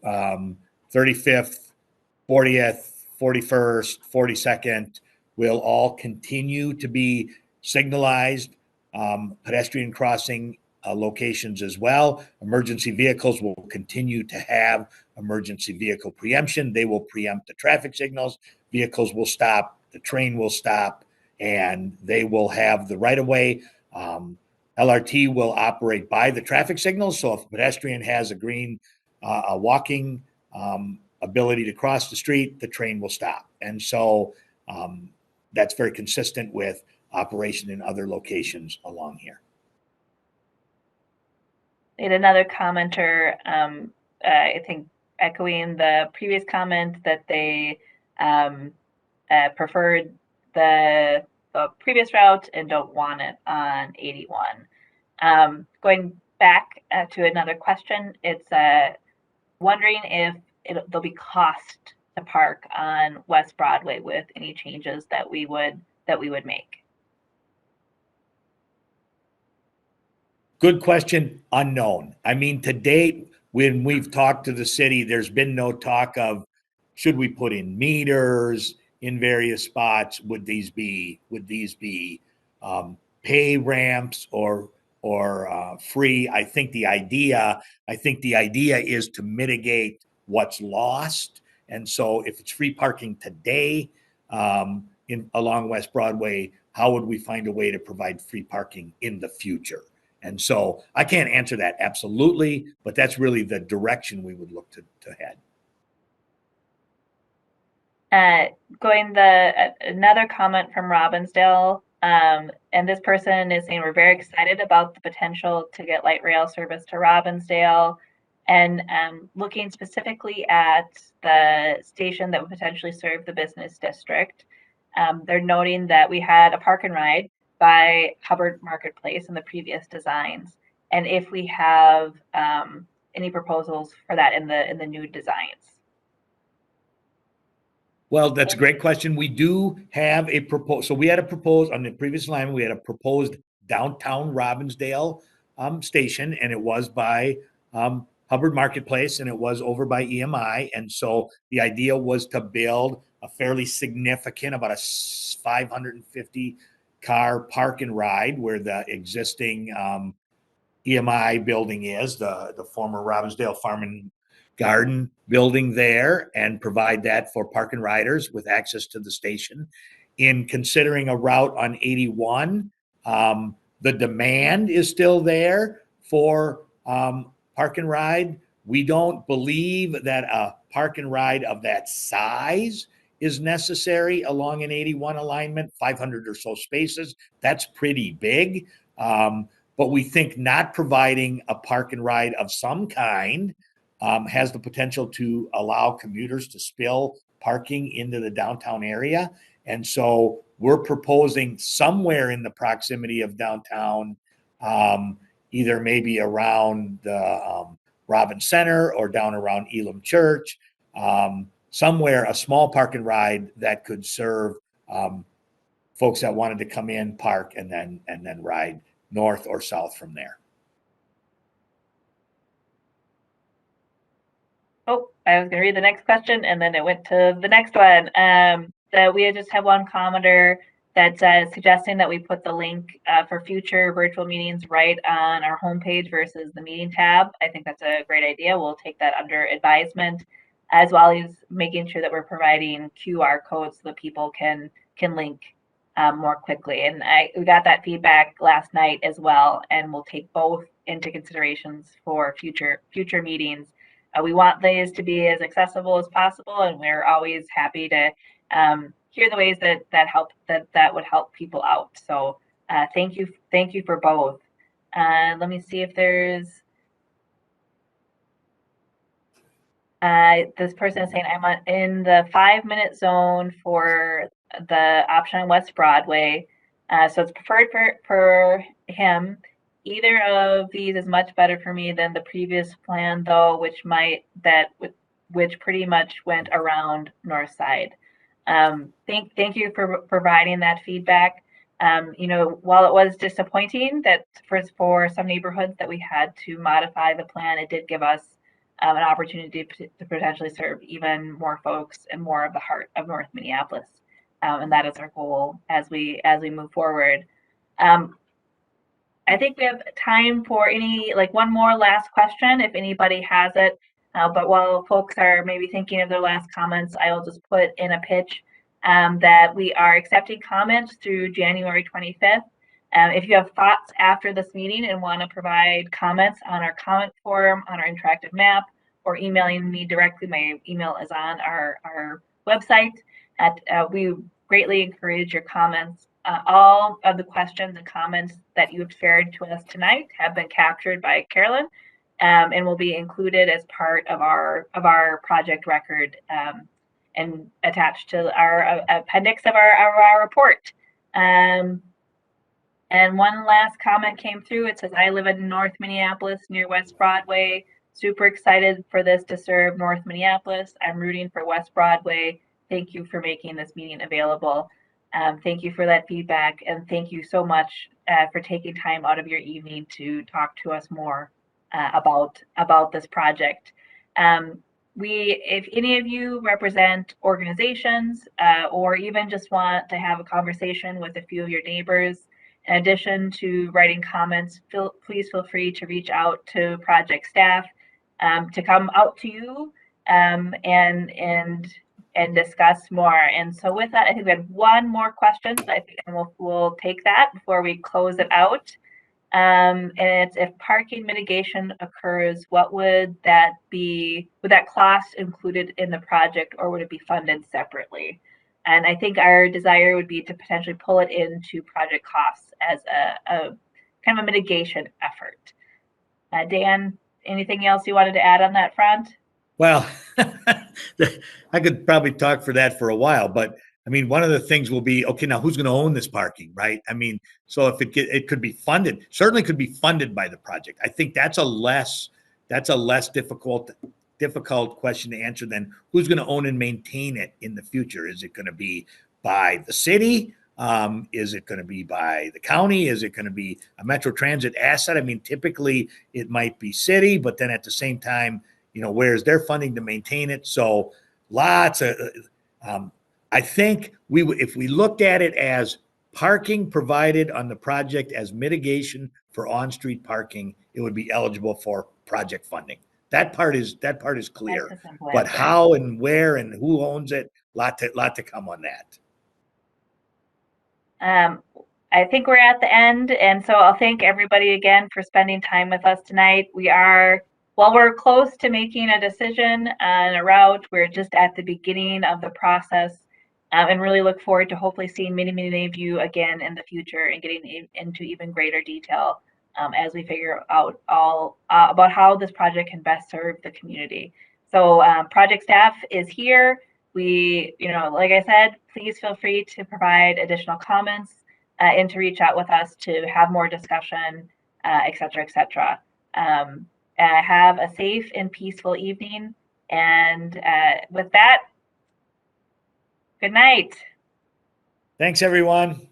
35th, 40th, 41st, 42nd, will all continue to be signalized pedestrian crossing locations as well. Emergency vehicles will continue to have emergency vehicle preemption. They will preempt the traffic signals. Vehicles will stop, the train will stop, and they will have the right of way. LRT will operate by the traffic signals. So if a pedestrian has a green, a walking ability to cross the street, the train will stop. And so that's very consistent with operation in other locations along here. We had another commenter, I think echoing the previous comment that they preferred the previous route and don't want it on 81. Going back to another question, it's wondering if there'll be cost to park on West Broadway with any changes that we would make. Good question. Unknown. I mean, to date, when we've talked to the city, there's been no talk of should we put in meters in various spots? Would these be pay ramps or free? I think the idea is to mitigate what's lost. And so, if it's free parking today along West Broadway, how would we find a way to provide free parking in the future? And so I can't answer that absolutely, but that's really the direction we would look to head. Another comment from Robbinsdale, and this person is saying we're very excited about the potential to get light rail service to Robbinsdale, and looking specifically at the station that would potentially serve the business district. They're noting that we had a park and ride by Hubbard Marketplace in the previous designs, and if we have any proposals for that in the new designs. Well, that's a great question. We do have a proposal. So we had a proposed on the previous alignment. We had a proposed downtown Robbinsdale station, and it was by Hubbard Marketplace, and it was over by EMI. And so the idea was to build a fairly significant, about a 550 car park and ride where the existing EMI building is, the former Robbinsdale Farm and Garden building there, and provide that for park and riders with access to the station. In considering a route on 81, the demand is still there for park and ride. We don't believe that a park and ride of that size is necessary along an 81 alignment, 500 or so spaces. That's pretty big. But we think not providing a park and ride of some kind has the potential to allow commuters to spill parking into the downtown area. And so we're proposing somewhere in the proximity of downtown, um, either maybe around the Robin Center or down around Elam Church, somewhere a small park and ride that could serve folks that wanted to come in, park, and then ride north or south from there. Oh, I was going to read the next question and then it went to the next one. That we just have one commenter that's suggesting that we put the link for future virtual meetings right on our homepage versus the meeting tab. I think that's a great idea. We'll take that under advisement, as well as making sure that we're providing QR codes so that people can link more quickly. And we got that feedback last night as well, and we'll take both into considerations for future meetings. We want these to be as accessible as possible, and we're always happy to hear the ways that would help people out. So thank you for both. Let me see if there's this person is saying I'm in the 5-minute zone for the option on West Broadway, so it's preferred for him. Either of these is much better for me than the previous plan, though, which pretty much went around North Side. Thank you for providing that feedback. While it was disappointing that for some neighborhoods that we had to modify the plan, it did give us an opportunity to potentially serve even more folks and more of the heart of North Minneapolis. And that is our goal as we move forward. I think we have time for one more last question if anybody has it. But while folks are maybe thinking of their last comments, I will just put in a pitch that we are accepting comments through January 25th. If you have thoughts after this meeting and want to provide comments on our comment form, on our interactive map, or emailing me directly, my email is on our website. We greatly encourage your comments. All of the questions and comments that you have shared to us tonight have been captured by Carolyn and will be included as part of our project record and attached to our appendix of our report. And one last comment came through. It says, I live in North Minneapolis near West Broadway. Super excited for this to serve North Minneapolis. I'm rooting for West Broadway. Thank you for making this meeting available. Thank you for that feedback. And thank you so much for taking time out of your evening to talk to us more about this project. If any of you represent organizations or even just want to have a conversation with a few of your neighbors, in addition to writing comments, please feel free to reach out to project staff to come out to you and discuss more. And so with that, I think we had one more question, so I think we'll take that before we close it out. And it's, if parking mitigation occurs, what would that be? Would that cost included in the project, or would it be funded separately? And I think our desire would be to potentially pull it into project costs as a kind of a mitigation effort. Dan, anything else you wanted to add on that front? Well, I could probably talk for that for a while, but I mean, one of the things will be, okay, now who's going to own this parking, right? I mean, so if it could be funded, certainly could be funded by the project. I think that's a less difficult question to answer than who's going to own and maintain it in the future. Is it going to be by the city? Is it going to be by the county? Is it going to be a Metro Transit asset? I mean, typically it might be city, but then at the same time, where's their funding to maintain it? So lots of, I think if we looked at it as parking provided on the project as mitigation for on-street parking, it would be eligible for project funding. That part is clear, but how and where and who owns it, lot to come on that. I think we're at the end, and so I'll thank everybody again for spending time with us tonight. While we're close to making a decision on a route, we're just at the beginning of the process, and really look forward to hopefully seeing many of you again in the future and getting into even greater detail as we figure out all about how this project can best serve the community. So project staff is here. We, like I said, please feel free to provide additional comments and to reach out with us to have more discussion, et cetera, et cetera. Have a safe and peaceful evening. And with that, good night. Thanks, everyone.